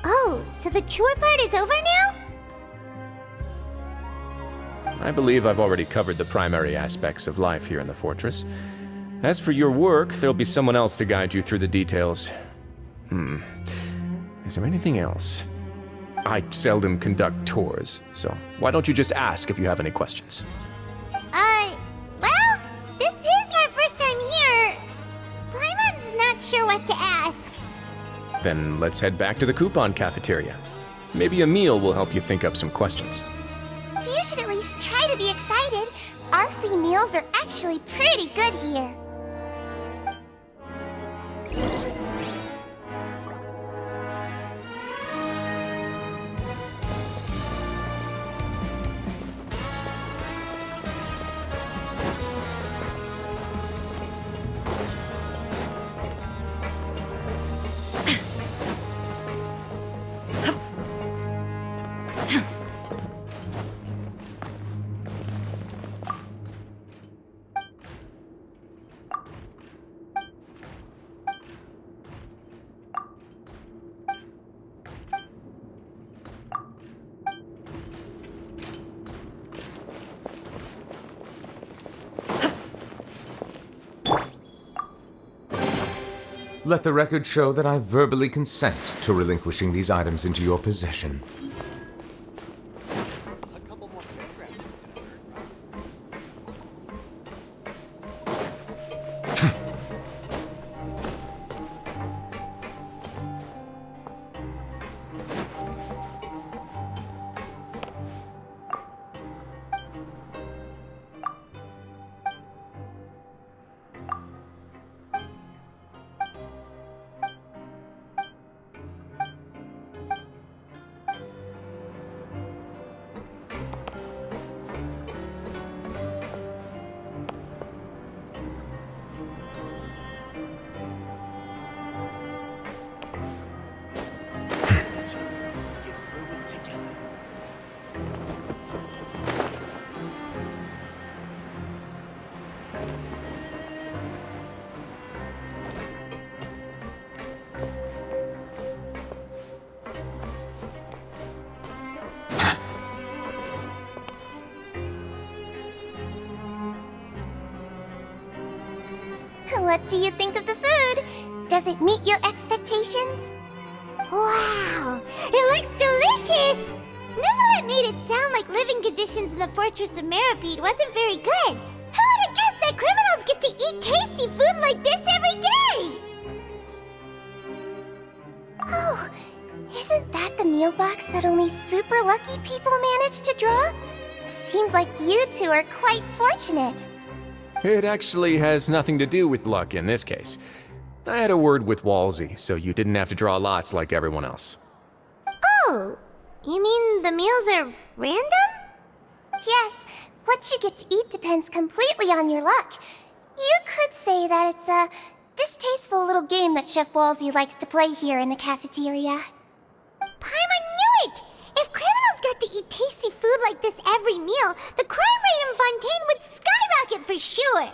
Oh, so the tour part is over now? I believe I've already covered the primary aspects of life here in the fortress. As for your work, there'll be someone else to guide you through the details. Is there anything else? I seldom conduct tours, so why don't you just ask if you have any questions? Well, this is our first time here. Paimon's Then let's head back to the coupon cafeteria. Maybe a meal will help you think up some questions. You should at least try to be excited. Our free meals are actually pretty good here. Let the record show that I verbally consent to relinquishing these items into your possession. What do you think of the food? Does it meet your expectations? Wow, it looks delicious! Neverlet made it sound like living conditions in the Fortress of Meripede wasn't very good. Who would have guessed that criminals get to eat tasty food like this every day? Oh, isn't that the meal box that only super lucky people manage to draw? Seems like you two are quite fortunate. It actually has nothing to do with luck in this case. I had a word with Walsey, so you didn't have to draw lots like everyone else. Oh, you mean the meals are random? Yes, what you get to eat depends completely on your luck. You could say that it's a distasteful little game that Chef Walsey likes to play here in the cafeteria. Paimon knew it! If criminals got to eat tasty food like this every meal, the crime rate in Fontaine would skyrocket for sure!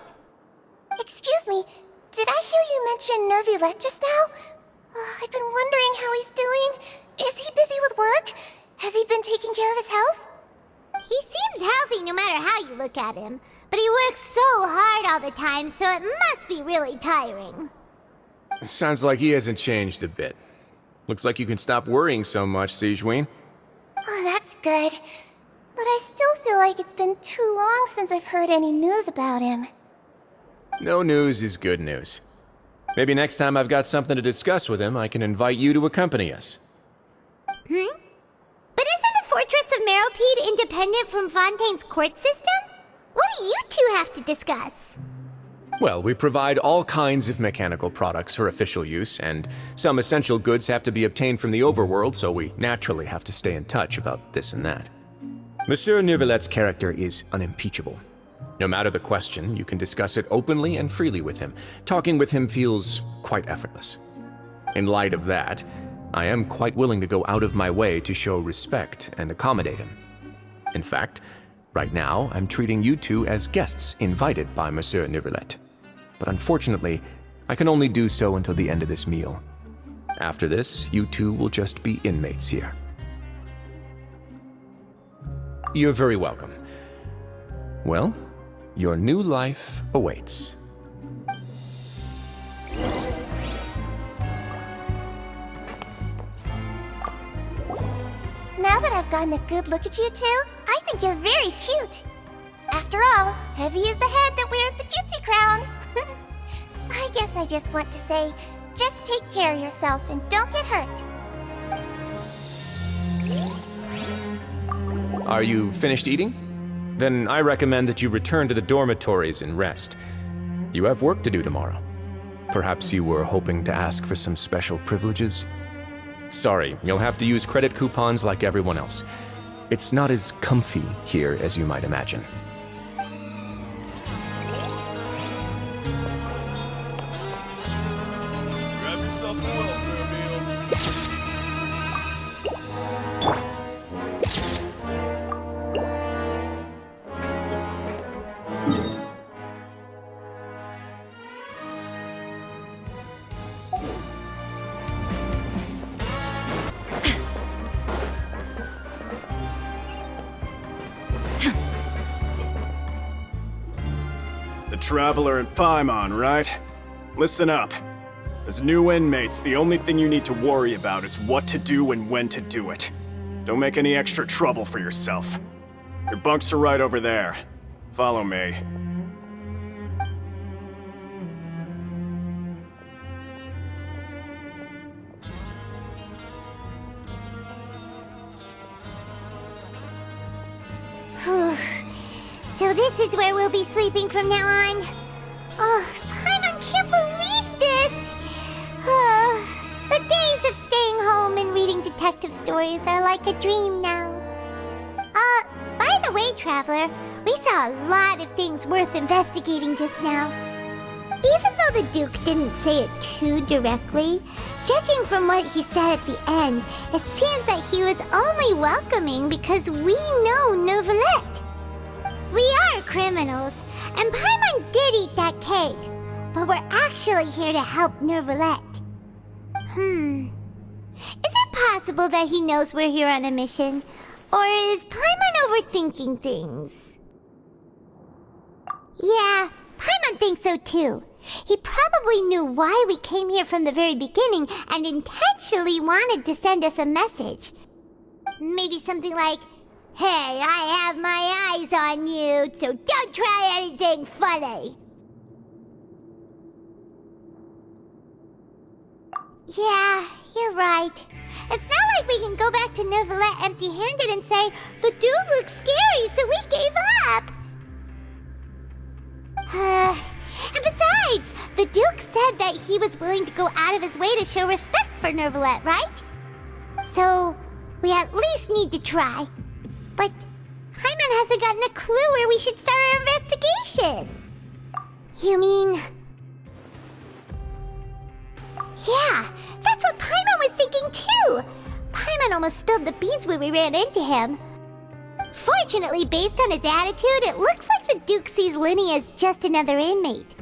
Excuse me, did I hear you mention Nervulette just now? I've been wondering how he's doing. Is he busy with work? Has he been taking care of his health? He seems healthy no matter how you look at him, but he works so hard all the time, so it must be really tiring. Sounds like he hasn't changed a bit. Looks like you can stop worrying so much, Sigewinne. Oh, that's good. But I still feel like it's been too long since I've heard any news about him. No news is good news. Maybe next time I've got something to discuss with him, I can invite you to accompany us. But isn't the Fortress of Meripede independent from Fontaine's court system? What do you two have to discuss? Well, we provide all kinds of mechanical products for official use, and some essential goods have to be obtained from the overworld, so we naturally have to stay in touch about this and that. Monsieur Nervulette's character is unimpeachable. No matter the question, you can discuss it openly and freely with him. Talking with him feels quite effortless. In light of that, I am quite willing to go out of my way to show respect and accommodate him. In fact, right now, I'm treating you two as guests invited by Monsieur Nervulette. But unfortunately, I can only do so until the end of this meal. After this, you two will just be inmates here. You're very welcome. Well, your new life awaits. Now that I've gotten a good look at you two, I think you're very cute. After all, heavy is the head that wears the cutesy crown. I guess I just want to say, Just take care of yourself and don't get hurt. Are you finished eating? Then I recommend that you return to the dormitories and rest. You have work to do tomorrow. Perhaps you were hoping to ask for some special privileges? Sorry, you'll have to use credit coupons like everyone else. It's not as comfy here as you might imagine. Grab yourself a welfare meal. The Traveler and Paimon, right? Listen up. As new inmates, the only thing you need to worry about is what to do and when to do it. Don't make any extra trouble for yourself. Your bunks are right over there. Follow me. So this is where we'll be sleeping from now on. Oh, Paimon can't believe this! The days of staying home and reading detective stories are like a dream now. By the way, Traveler, we saw a lot of things worth investigating just now. Even though the Duke didn't say it too directly, judging from what he said at the end, it seems that he was only welcoming because we know Neuvillette. We are criminals, and Paimon did eat that cake, but we're actually here to help Neuvillette. Is it possible that he knows we're here on a mission? Or is Paimon overthinking things? Yeah, Paimon thinks so too. He probably knew why we came here from the very beginning and intentionally wanted to send us a message. Maybe something like, "Hey, I have my eyes on you, so don't try anything funny." Yeah, you're right. It's not like we can go back to Neuvillette empty-handed and say, "The dude looks scary, so we gave up." And besides, the Duke said that he was willing to go out of his way to show respect for Neuvillette, right? So, we at least need to try. But Paimon hasn't gotten a clue where we should start our investigation. You mean... Yeah, that's what Paimon was thinking too! Paimon almost spilled the beans when we ran into him. Fortunately, based on his attitude, it looks like the Duke sees Linny as just another inmate.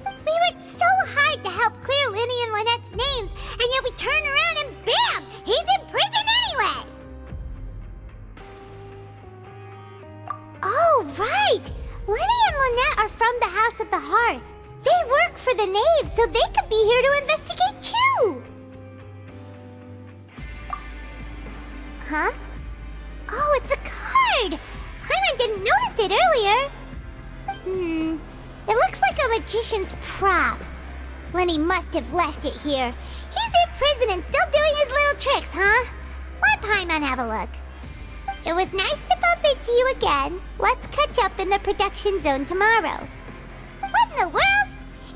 We worked so hard to help clear Linny and Lynette's names, and yet we turn around and BAM! He's in prison anyway! Oh, right! Linny and Lynette are from the House of the Hearth. They work for the Knave, so they could be here to investigate too! Huh? Oh, it's a card! Paimon didn't notice it earlier. It looks like a magician's prop. Lenny must have left it here. He's in prison and still doing his little tricks, huh? Let Paimon have a look. It was nice to bump into you again. Let's catch up in the production zone tomorrow. What in the world?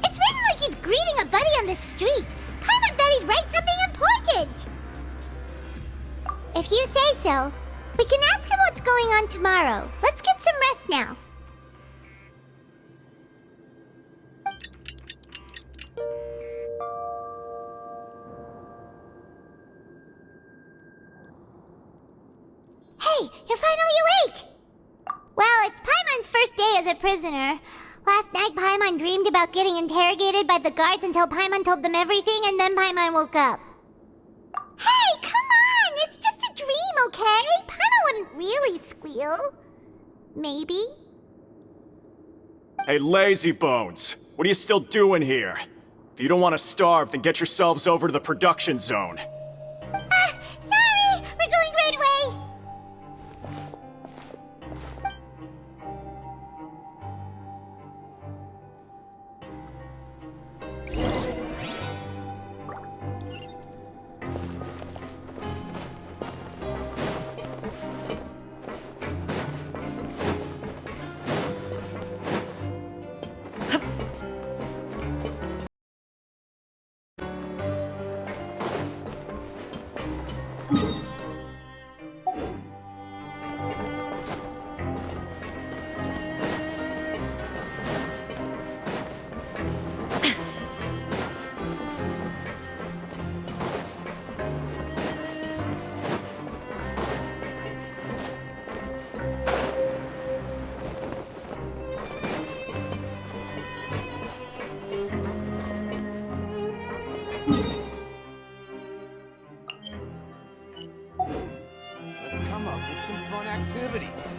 It's written like he's greeting a buddy on the street. Paimon thought he'd write something important. If you say so, we can ask him what's going on tomorrow. Let's get some rest now. Hey, you're finally awake! Well, it's Paimon's first day as a prisoner. Last night, Paimon dreamed about getting interrogated by the guards until Paimon told them everything, and then Paimon woke up. Hey, come on! It's just a dream, okay? Paimon wouldn't really squeal. Maybe. Hey, lazy bones! What are you still doing here? If you don't want to starve, then get yourselves over to the production zone. Sorry! We're going right away! up with some fun activities.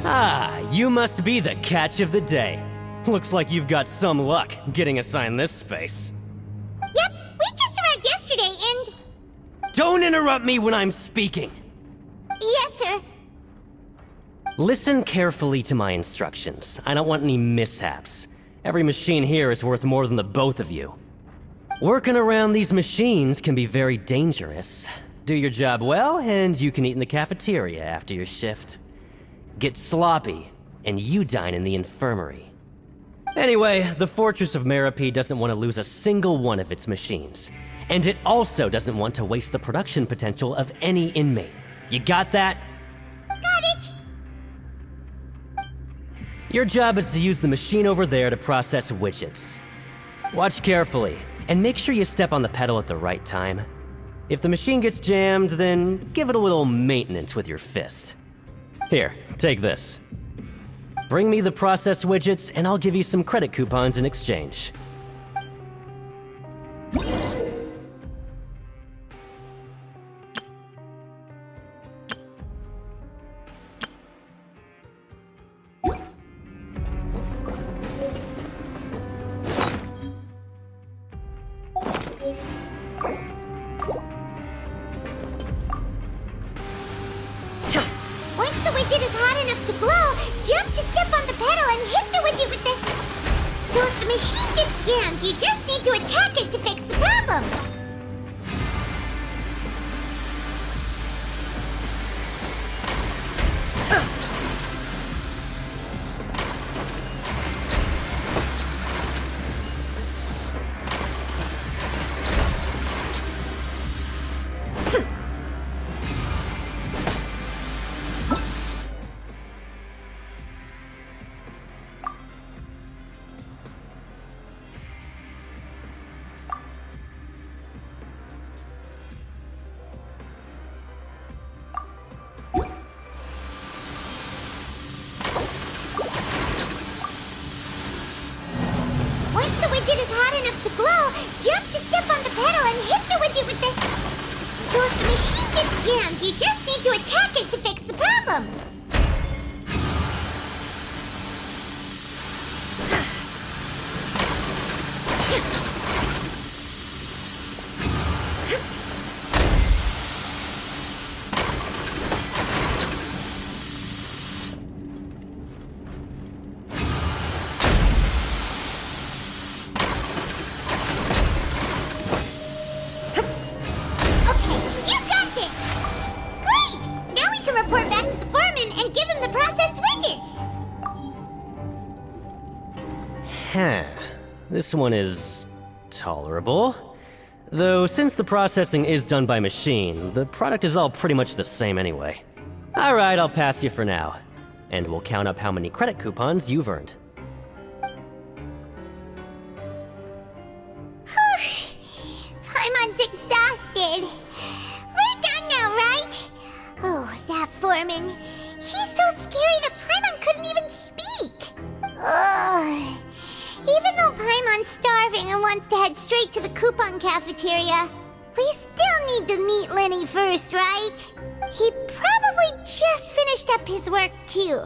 Ah, you must be the catch of the day. Looks like you've got some luck getting assigned this space. Yep, we just arrived yesterday and... Don't interrupt me when I'm speaking! Yes, sir. Listen carefully to my instructions. I don't want any mishaps. Every machine here is worth more than the both of you. Working around these machines can be very dangerous. Do your job well, and you can eat in the cafeteria after your shift. Get sloppy, and you dine in the infirmary. Anyway, the Fortress of Merope doesn't want to lose a single one of its machines. And it also doesn't want to waste the production potential of any inmate. You got that? Got it! Your job is to use the machine over there to process widgets. Watch carefully, and make sure you step on the pedal at the right time. If the machine gets jammed, then give it a little maintenance with your fist. Here, take this. Bring me the process widgets, and I'll give you some credit coupons in exchange. Once the widget is hot enough to glow, jump to step on the pedal and hit the widget with the... So if the machine gets jammed, you just need to attack it to fix the problem. widget is hot enough to blow, jump to step on the pedal and hit the widget with the... So if the machine gets jammed, you just need to attack it to fix the problem. This one is tolerable. Though since the processing is done by machine, the product is all pretty much the same anyway. Alright, I'll pass you for now. And we'll count up how many credit coupons you've earned. Paimon's exhausted. We're done now, right? Oh, that foreman. He's so scary that Paimon couldn't even speak. Ugh. Even though Paimon's starving and wants to head straight to the coupon cafeteria, we still need to meet Lenny first, right? He probably just finished up his work, too.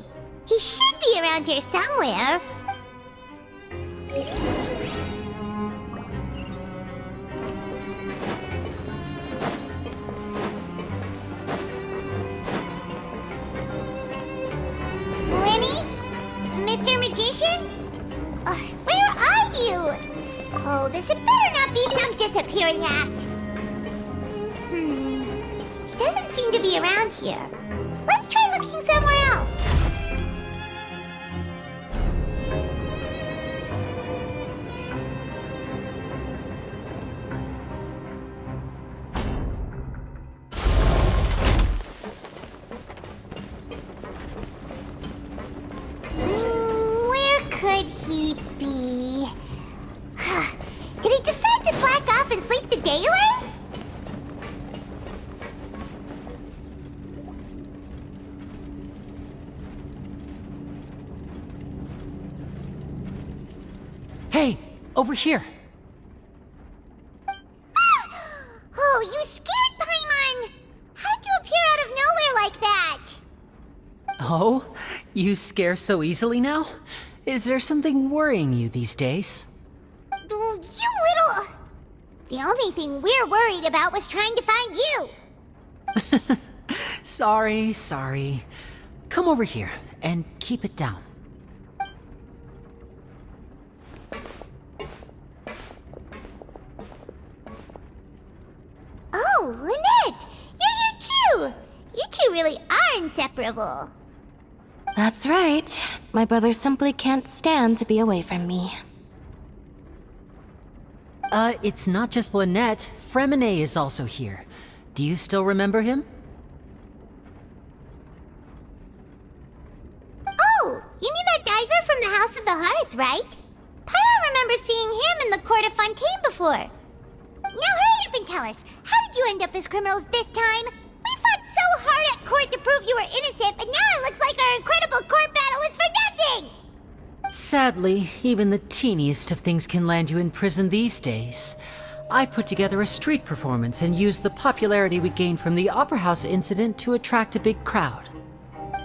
He should be around here somewhere. Lenny? Mr. Magician? Where are you? Oh, this had better not be some disappearing act. He doesn't seem to be around here. Let's try looking somewhere else. Where could he be? Did he decide to slack off and sleep the day away? Hey, over here. Oh, you scared Paimon! How did you appear out of nowhere like that? Oh, you scare so easily now? Is there something worrying you these days? You little... The only thing we're worried about was trying to find you. Sorry. Come over here and keep it down. Oh, Lynette! You're here too! You two really are inseparable. That's right. My brother simply can't stand to be away from me. It's not just Lynette. Fremine is also here. Do you still remember him? Oh, you mean that diver from the House of the Hearth, right? Pyro remembers seeing him in the Court of Fontaine before. Now hurry up and tell us, how did you end up as criminals this time? We fought so hard at court to prove you were innocent, but now it looks like our incredible court battle was for nothing! Sadly, even the teeniest of things can land you in prison these days. I put together a street performance and used the popularity we gained from the Opera House incident to attract a big crowd.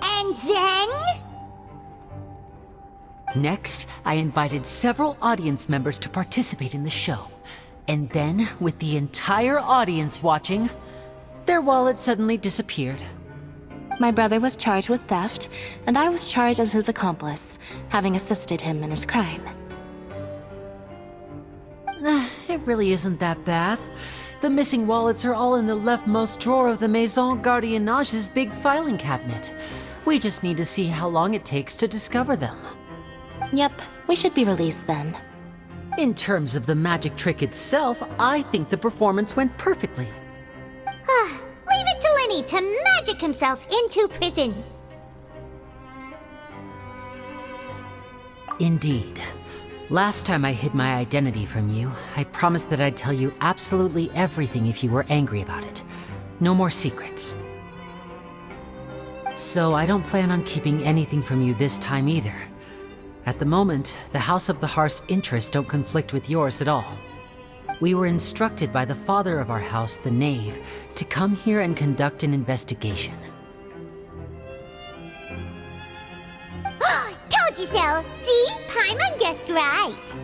And then? Next, I invited several audience members to participate in the show. And then, with the entire audience watching, their wallet suddenly disappeared. My brother was charged with theft, and I was charged as his accomplice, having assisted him in his crime. It really isn't that bad. The missing wallets are all in the leftmost drawer of the Maison Gardiennage's big filing cabinet. We just need to see how long it takes to discover them. Yep, we should be released then. In terms of the magic trick itself, I think the performance went perfectly. Leave it to Lenny to magic himself into prison. Indeed. Last time I hid my identity from you, I promised that I'd tell you absolutely everything if you were angry about it. No more secrets. So I don't plan on keeping anything from you this time either. At the moment, the House of the Hearth's interests don't conflict with yours at all. We were instructed by the father of our house, the Knave, to come here and conduct an investigation. Told you so! See? Paimon guessed right!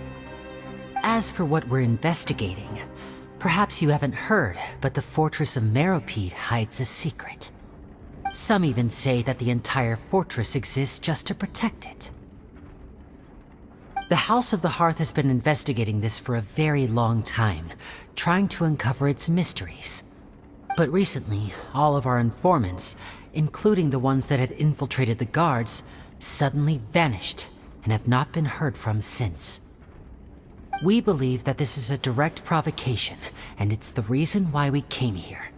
As for what we're investigating, perhaps you haven't heard, but the fortress of Meropide hides a secret. Some even say that the entire fortress exists just to protect it. The House of the Hearth has been investigating this for a very long time, trying to uncover its mysteries. But recently, all of our informants, including the ones that had infiltrated the guards, suddenly vanished and have not been heard from since. We believe that this is a direct provocation, and it's the reason why we came here.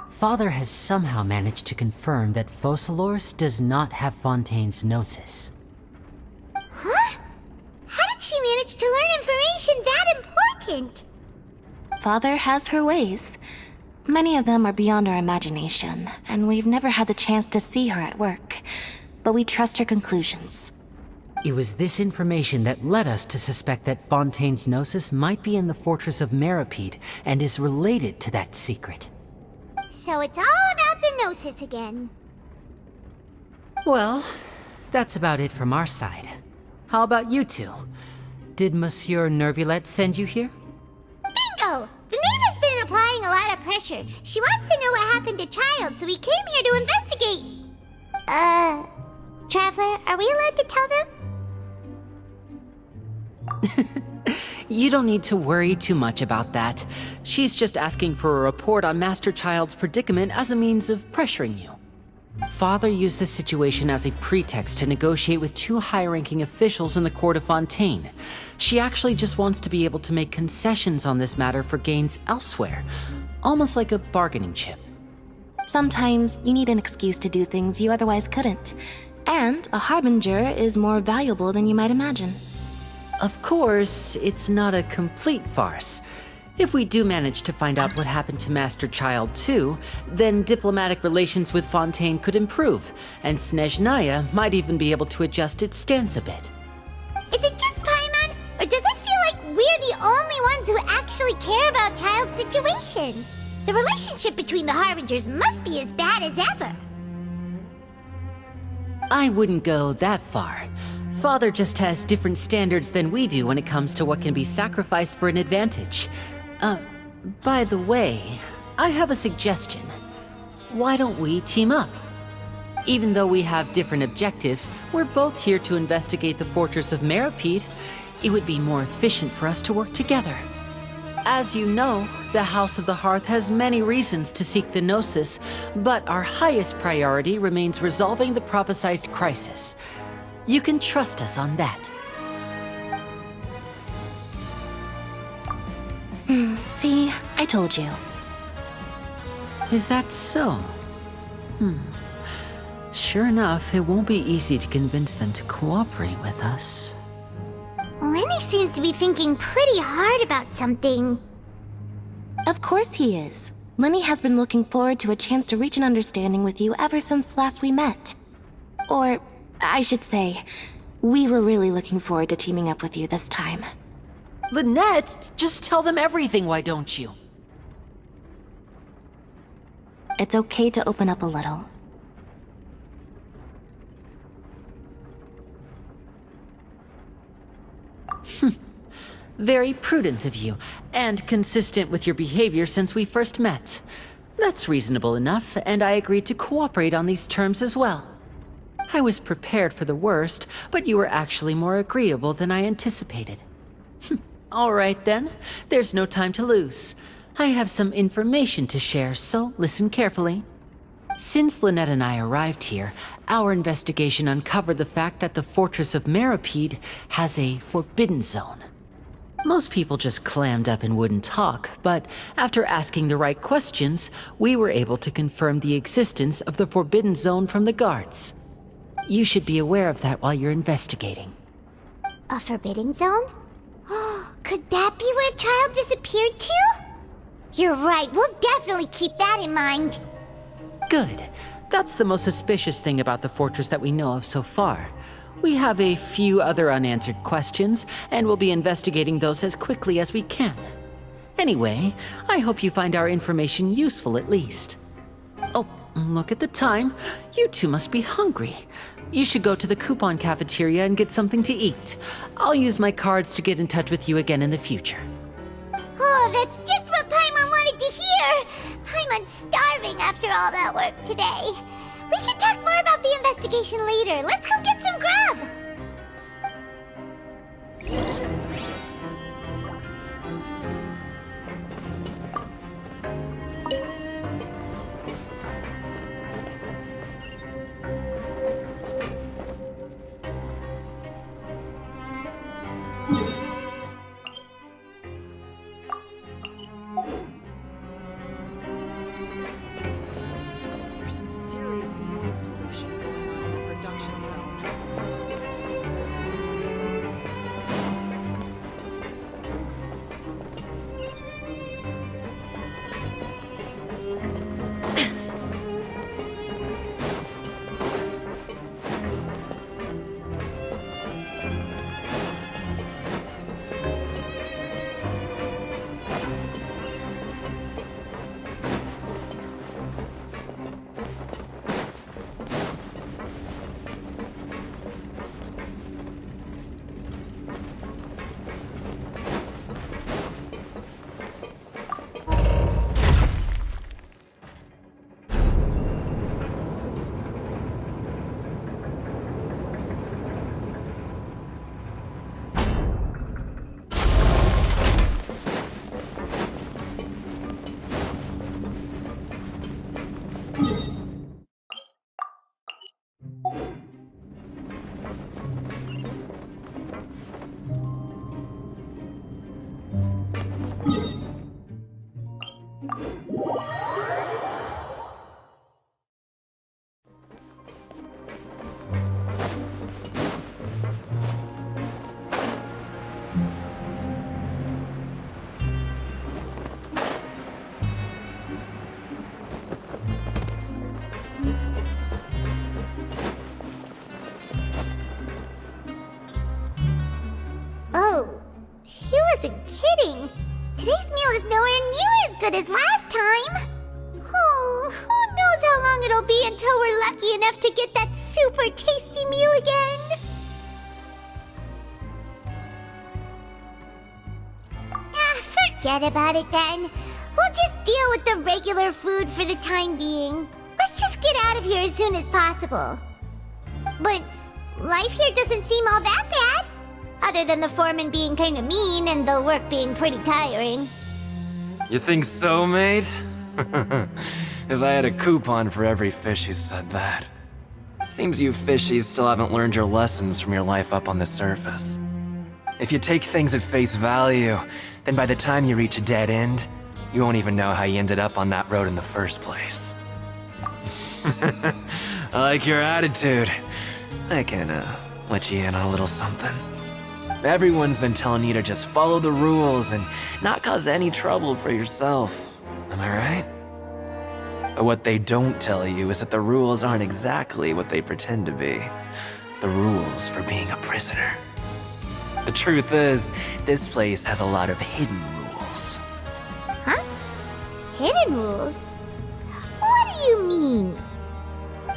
Father has somehow managed to confirm that Focalors does not have Fontaine's Gnosis. Huh? How did she manage to learn information that important? Father has her ways. Many of them are beyond our imagination, and we've never had the chance to see her at work. But we trust her conclusions. It was this information that led us to suspect that Fontaine's Gnosis might be in the fortress of Meropide and is related to that secret. So it's all about the Gnosis again. Well, that's about it from our side. How about you two? Did Monsieur Nervulette send you here? Bingo! The Knave has been applying a lot of pressure. She wants to know what happened to Child, so we came here to investigate. Traveler, are we allowed to tell them? You don't need to worry too much about that. She's just asking for a report on Master Child's predicament as a means of pressuring you. Father used this situation as a pretext to negotiate with two high-ranking officials in the court of Fontaine. She actually just wants to be able to make concessions on this matter for gains elsewhere, almost like a bargaining chip. Sometimes you need an excuse to do things you otherwise couldn't. And a harbinger is more valuable than you might imagine. Of course, it's not a complete farce. If we do manage to find out what happened to Master Child too, then diplomatic relations with Fontaine could improve, and Snezhnaya might even be able to adjust its stance a bit. Is it just Paimon, or does it feel like we're the only ones who actually care about Child's situation? The relationship between the Harbingers must be as bad as ever. I wouldn't go that far. Father just has different standards than we do when it comes to what can be sacrificed for an advantage. By the way, I have a suggestion. Why don't we team up? Even though we have different objectives, we're both here to investigate the fortress of Meropide. It would be more efficient for us to work together. As you know, the House of the Hearth has many reasons to seek the Gnosis, but our highest priority remains resolving the prophesized crisis. You can trust us on that. See, I told you. Is that so? Sure enough, it won't be easy to convince them to cooperate with us. Lenny seems to be thinking pretty hard about something. Of course he is. Lenny has been looking forward to a chance to reach an understanding with you ever since last we met. Or, I should say, we were really looking forward to teaming up with you this time. Lynette, just tell them everything, why don't you? It's okay to open up a little. Very prudent of you, and consistent with your behavior since we first met. That's reasonable enough, and I agreed to cooperate on these terms as well. I was prepared for the worst, but you were actually more agreeable than I anticipated. All right then, there's no time to lose. I have some information to share, so listen carefully. Since Lynette and I arrived here, our investigation uncovered the fact that the fortress of Meropide has a forbidden zone. Most people just clammed up and wouldn't talk, but after asking the right questions, we were able to confirm the existence of the forbidden zone from the guards. You should be aware of that while you're investigating. A forbidden zone? Could that be where Child disappeared to? You're right, we'll definitely keep that in mind. Good. That's the most suspicious thing about the fortress that we know of so far. We have a few other unanswered questions, and we'll be investigating those as quickly as we can. Anyway, I hope you find our information useful at least. Oh, look at the time. You two must be hungry. You should go to the coupon cafeteria and get something to eat. I'll use my cards to get in touch with you again in the future. Oh, that's just what Paimon wanted to hear! Paimon's starving after all that work today. We can talk more about the investigation later. Let's go get some grub! There's some serious noise pollution going on in the production zone. Oh, he wasn't kidding. Today's meal is nowhere near as good as last time. Oh, who knows how long it'll be until we're lucky enough to get that super tasty meal again. Forget about it then. We'll just deal with the regular food for the time being. Let's just get out of here as soon as possible. But life here doesn't seem all that bad. Other than the foreman being kinda mean and the work being pretty tiring. You think so, mate? If I had a coupon for every fish who said that. Seems you fishies still haven't learned your lessons from your life up on the surface. If you take things at face value, then by the time you reach a dead end, you won't even know how you ended up on that road in the first place. I like your attitude. I can, let you in on a little something. Everyone's been telling you to just follow the rules and not cause any trouble for yourself. Am I right? But what they don't tell you is that the rules aren't exactly what they pretend to be. The rules for being a prisoner. The truth is, this place has a lot of hidden rules. Huh? Hidden rules? What do you mean?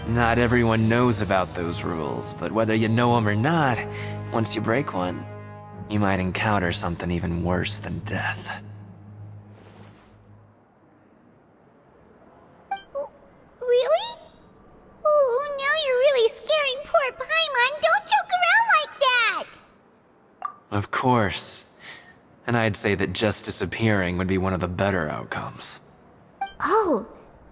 Not everyone knows about those rules, but whether you know them or not, once you break one, you might encounter something even worse than death. Really? Oh, now you're really scaring poor Paimon. Don't joke around like that! Of course. And I'd say that just disappearing would be one of the better outcomes. Oh,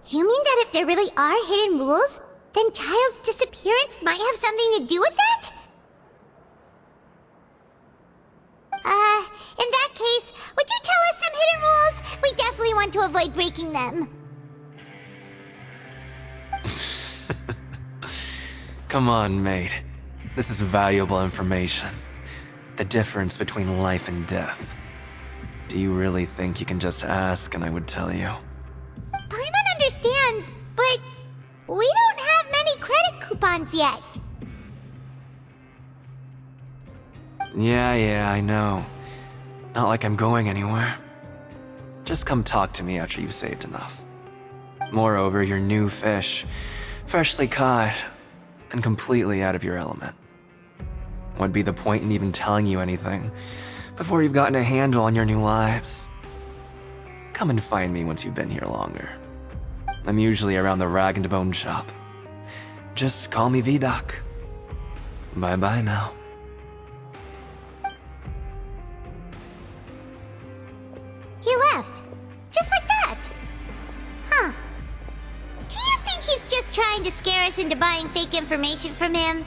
you mean that if there really are hidden rules, then Child's disappearance might have something to do with that? In that case, would you tell us some hidden rules? We definitely want to avoid breaking them. Come on, mate. This is valuable information. The difference between life and death. Do you really think you can just ask and I would tell you? Paimon understands, but we don't coupons yet. Yeah, I know. Not like I'm going anywhere. Just come talk to me after you've saved enough. Moreover, you're new fish, freshly caught, and completely out of your element. What'd be the point in even telling you anything before you've gotten a handle on your new lives? Come and find me once you've been here longer. I'm usually around the rag and bone shop. Just call me V-Doc. Bye-bye now. He left. Just like that. Huh. Do you think he's just trying to scare us into buying fake information from him?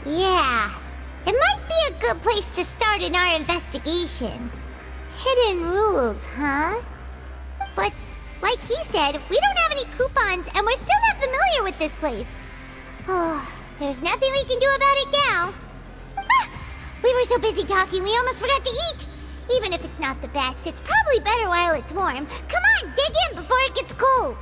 Yeah. It might be a good place to start in our investigation. Hidden rules, huh? But, like he said, we don't have any coupons and we're still not familiar with this place. Oh, there's nothing we can do about it now. Ah, we were so busy talking we almost forgot to eat. Even if it's not the best, it's probably better while it's warm. Come on, dig in before it gets cold.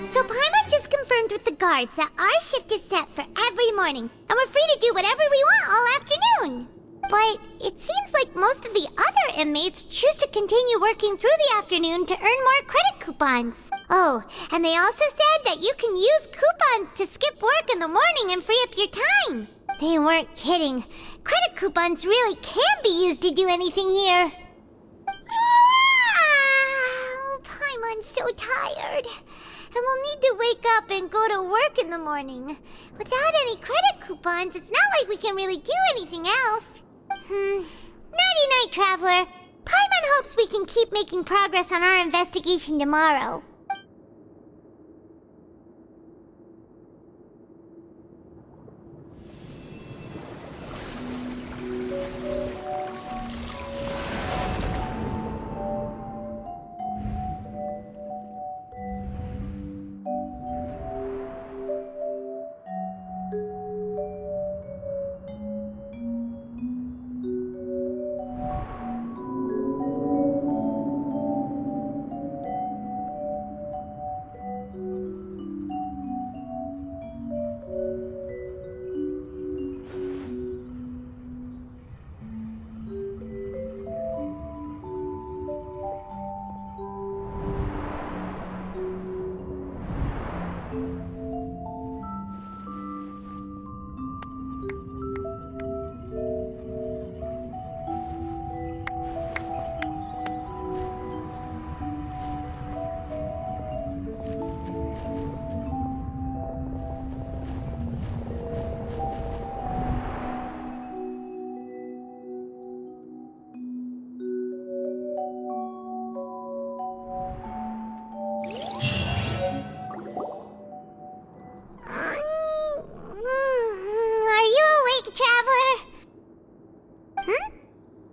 So Paimon just confirmed with the guards that our shift is set for every morning, and we're free to do whatever we want all afternoon. But it seems like most of the other inmates choose to continue working through the afternoon to earn more credit coupons. Oh, and they also said that you can use coupons to skip work in the morning and free up your time. They weren't kidding. Credit coupons really can be used to do anything here. Ah, Paimon's so tired. And we'll need to wake up and go to work in the morning. Without any credit coupons, it's not like we can really do anything else. Nighty-night, Traveler. Paimon hopes we can keep making progress on our investigation tomorrow.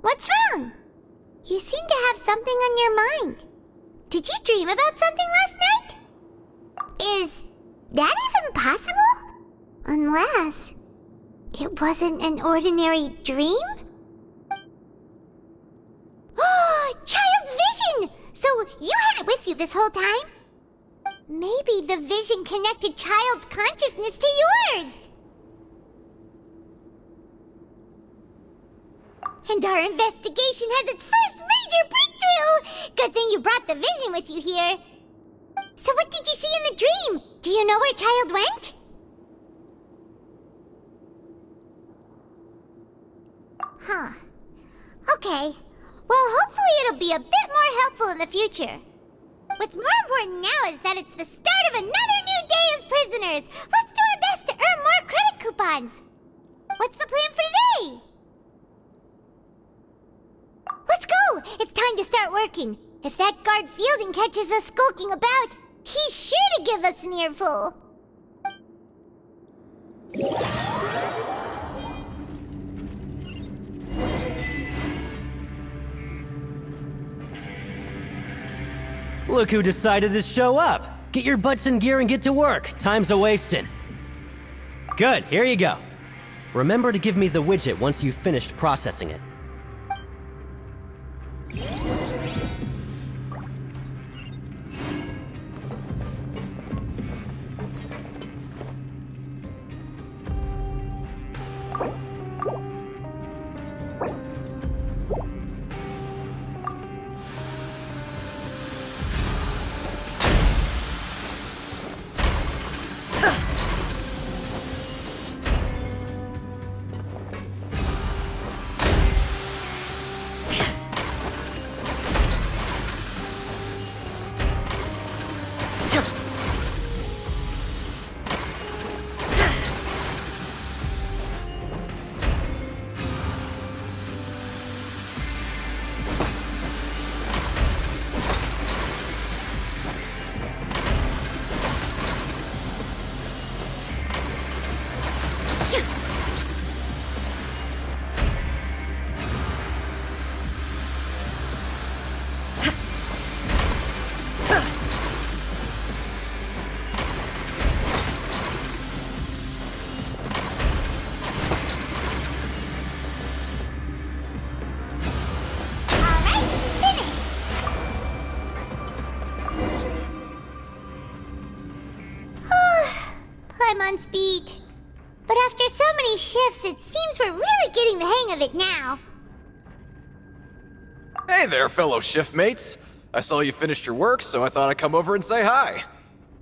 What's wrong? You seem to have something on your mind. Did you dream about something last night? Is that even possible? Unless it wasn't an ordinary dream? Oh, Child's vision! So you had it with you this whole time? Maybe the vision connected Child's consciousness to yours. And our investigation has its first major breakthrough! Good thing you brought the vision with you here. So what did you see in the dream? Do you know where Child went? Huh. Okay. Well, hopefully it'll be a bit more helpful in the future. What's more important now is that it's the start of another new day as prisoners. Let's do our best to earn more credit coupons. What's the plan for today? Let's go! It's time to start working. If that guard Fielding catches us skulking about, he's sure to give us an earful. Look who decided to show up! Get your butts in gear and get to work. Time's a-wasting. Good, here you go. Remember to give me the widget once you've finished processing it. On speed. But after so many shifts, it seems we're really getting the hang of it now. Hey there, fellow shift mates. I saw you finished your work, so I thought I'd come over and say hi.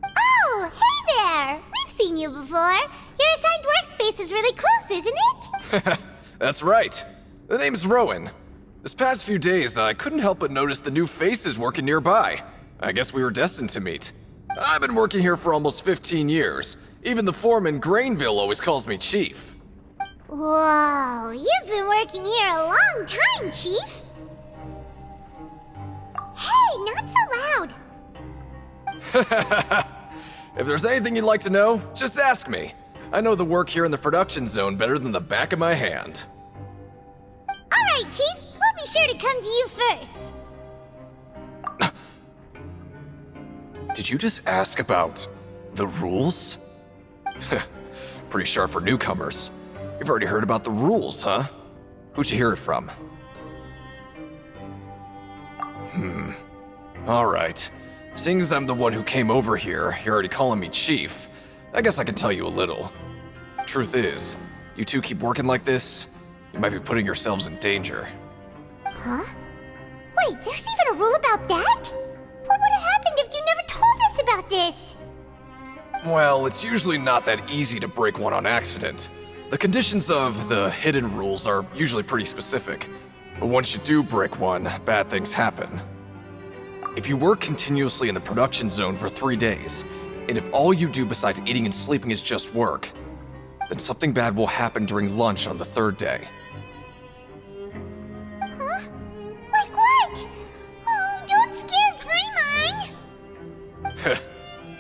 Oh, hey there! We've seen you before. Your assigned workspace is really close, isn't it? That's right. The name's Rowan. This past few days, I couldn't help but notice the new faces working nearby. I guess we were destined to meet. I've been working here for almost 15 years. Even the foreman, Grainville, always calls me Chief. Whoa, you've been working here a long time, Chief. Hey, not so loud. If there's anything you'd like to know, just ask me. I know the work here in the production zone better than the back of my hand. All right, Chief. We'll be sure to come to you first. Did you just ask about the rules? Pretty sharp for newcomers. You've already heard about the rules, huh? Who'd you hear it from? Alright. Seeing as I'm the one who came over here, you're already calling me Chief. I guess I can tell you a little. Truth is, you two keep working like this, you might be putting yourselves in danger. Huh? Wait, there's even a rule about that? What would have happened if you never told us about this? Well, it's usually not that easy to break one on accident. The conditions of the hidden rules are usually pretty specific. But once you do break one, bad things happen. If you work continuously in the production zone for 3 days, and if all you do besides eating and sleeping is just work, then something bad will happen during lunch on the 3rd day. Huh? Like what? Oh, don't scare Paimon!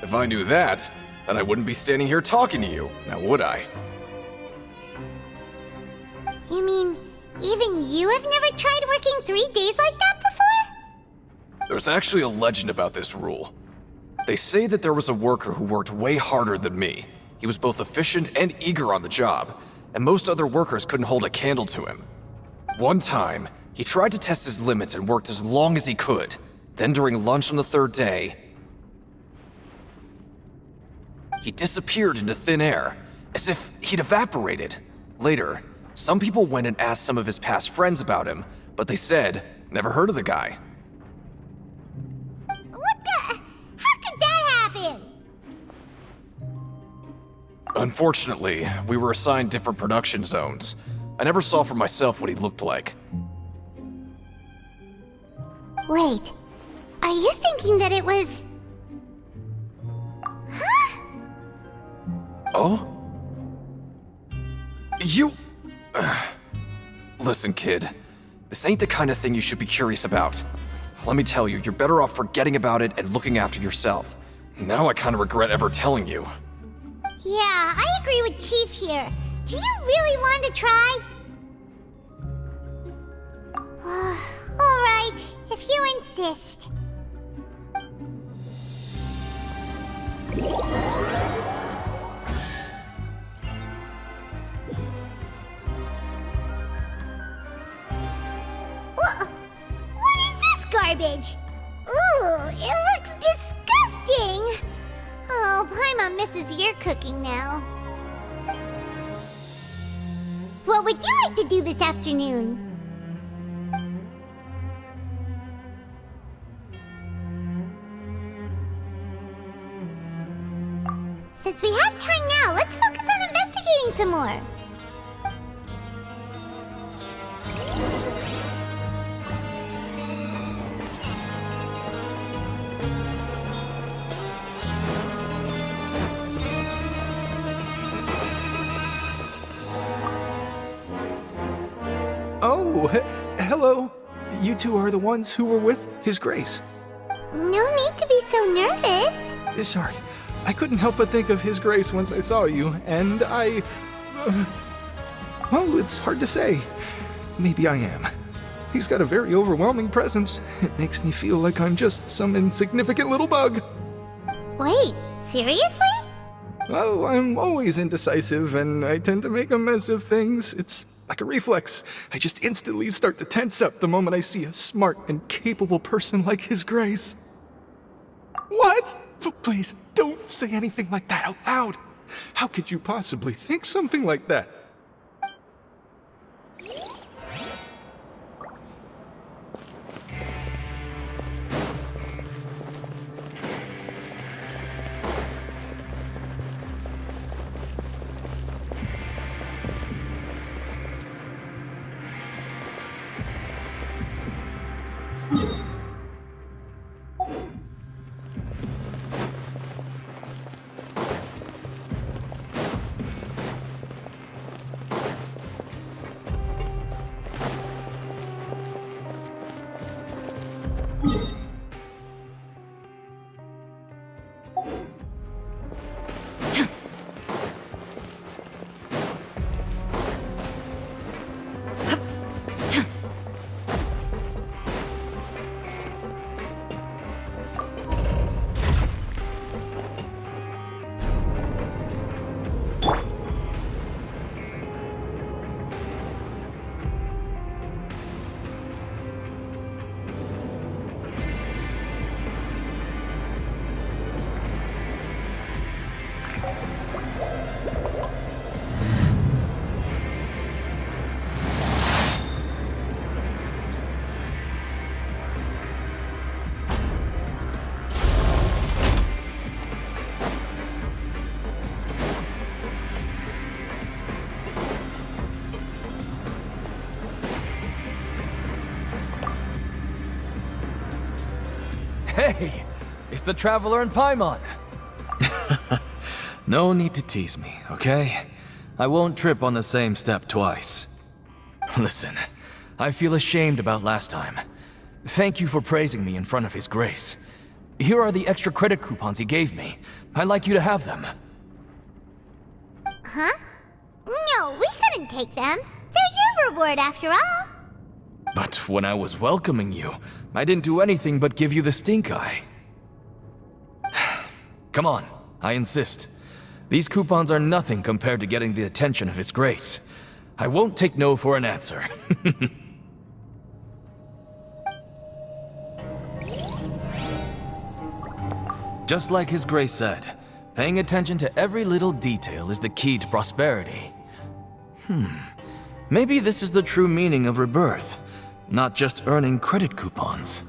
If I knew that, then I wouldn't be standing here talking to you, now would I? You mean Even you have never tried working 3 days like that before? There's actually a legend about this rule. They say that there was a worker who worked way harder than me. He was both efficient and eager on the job, and most other workers couldn't hold a candle to him. One time, he tried to test his limits and worked as long as he could. Then during lunch on the 3rd day, he disappeared into thin air, as if he'd evaporated. Later, some people went and asked some of his past friends about him, but they said, never heard of the guy. How could that happen? Unfortunately, we were assigned different production zones. I never saw for myself what he looked like. Wait, are you thinking that it was... Huh? Oh? You... Listen, kid. This ain't the kind of thing you should be curious about. Let me tell you, you're better off forgetting about it and looking after yourself. Now I kind of regret ever telling you. Yeah, I agree with Chief here. Do you really want to try? Alright, if you insist. What is this garbage? Ooh, it looks disgusting! Oh, Paimon misses your cooking now. What would you like to do this afternoon? Since we have time now, let's focus on investigating some more. Oh, hello. You two are the ones who were with His Grace. No need to be so nervous. Sorry, I couldn't help but think of His Grace once I saw you, and I... well, it's hard to say. Maybe I am. He's got a very overwhelming presence. It makes me feel like I'm just some insignificant little bug. Wait, seriously? Oh, I'm always indecisive, and I tend to make a mess of things. It's like a reflex. I just instantly start to tense up the moment I see a smart and capable person like His Grace. What? Please, don't say anything like that out loud. How could you possibly think something like that? Hey, it's the Traveler and Paimon. No need to tease me, okay? I won't trip on the same step twice. Listen, I feel ashamed about last time. Thank you for praising me in front of His Grace. Here are the extra credit coupons he gave me. I'd like you to have them. Huh? No, we couldn't take them. They're your your reward after all. But when I was welcoming you, I didn't do anything but give you the stink eye. Come on, I insist. These coupons are nothing compared to getting the attention of His Grace. I won't take no for an answer. Just like His Grace said, paying attention to every little detail is the key to prosperity. Maybe this is the true meaning of rebirth, not just earning credit coupons.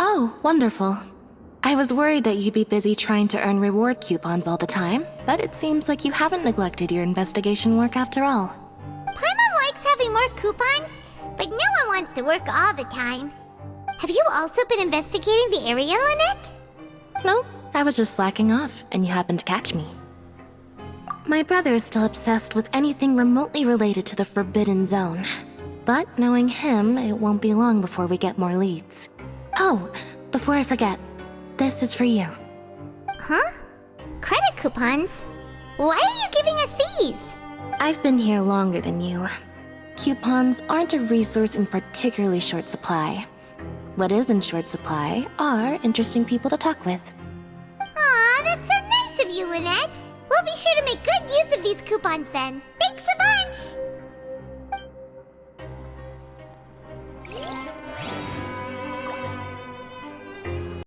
Oh, wonderful. I was worried that you'd be busy trying to earn reward coupons all the time, but it seems like you haven't neglected your investigation work after all. Paimon likes having more coupons, but no one wants to work all the time. Have you also been investigating the area, Lynette? No, I was just slacking off, and you happened to catch me. My brother is still obsessed with anything remotely related to the Forbidden Zone. But knowing him, it won't be long before we get more leads. Oh, before I forget, this is for you. Huh? Credit coupons? Why are you giving us these? I've been here longer than you. Coupons aren't a resource in particularly short supply. What is in short supply are interesting people to talk with. Aw, that's so nice of you, Lynette. We'll be sure to make good use of these coupons then. Thanks a bunch!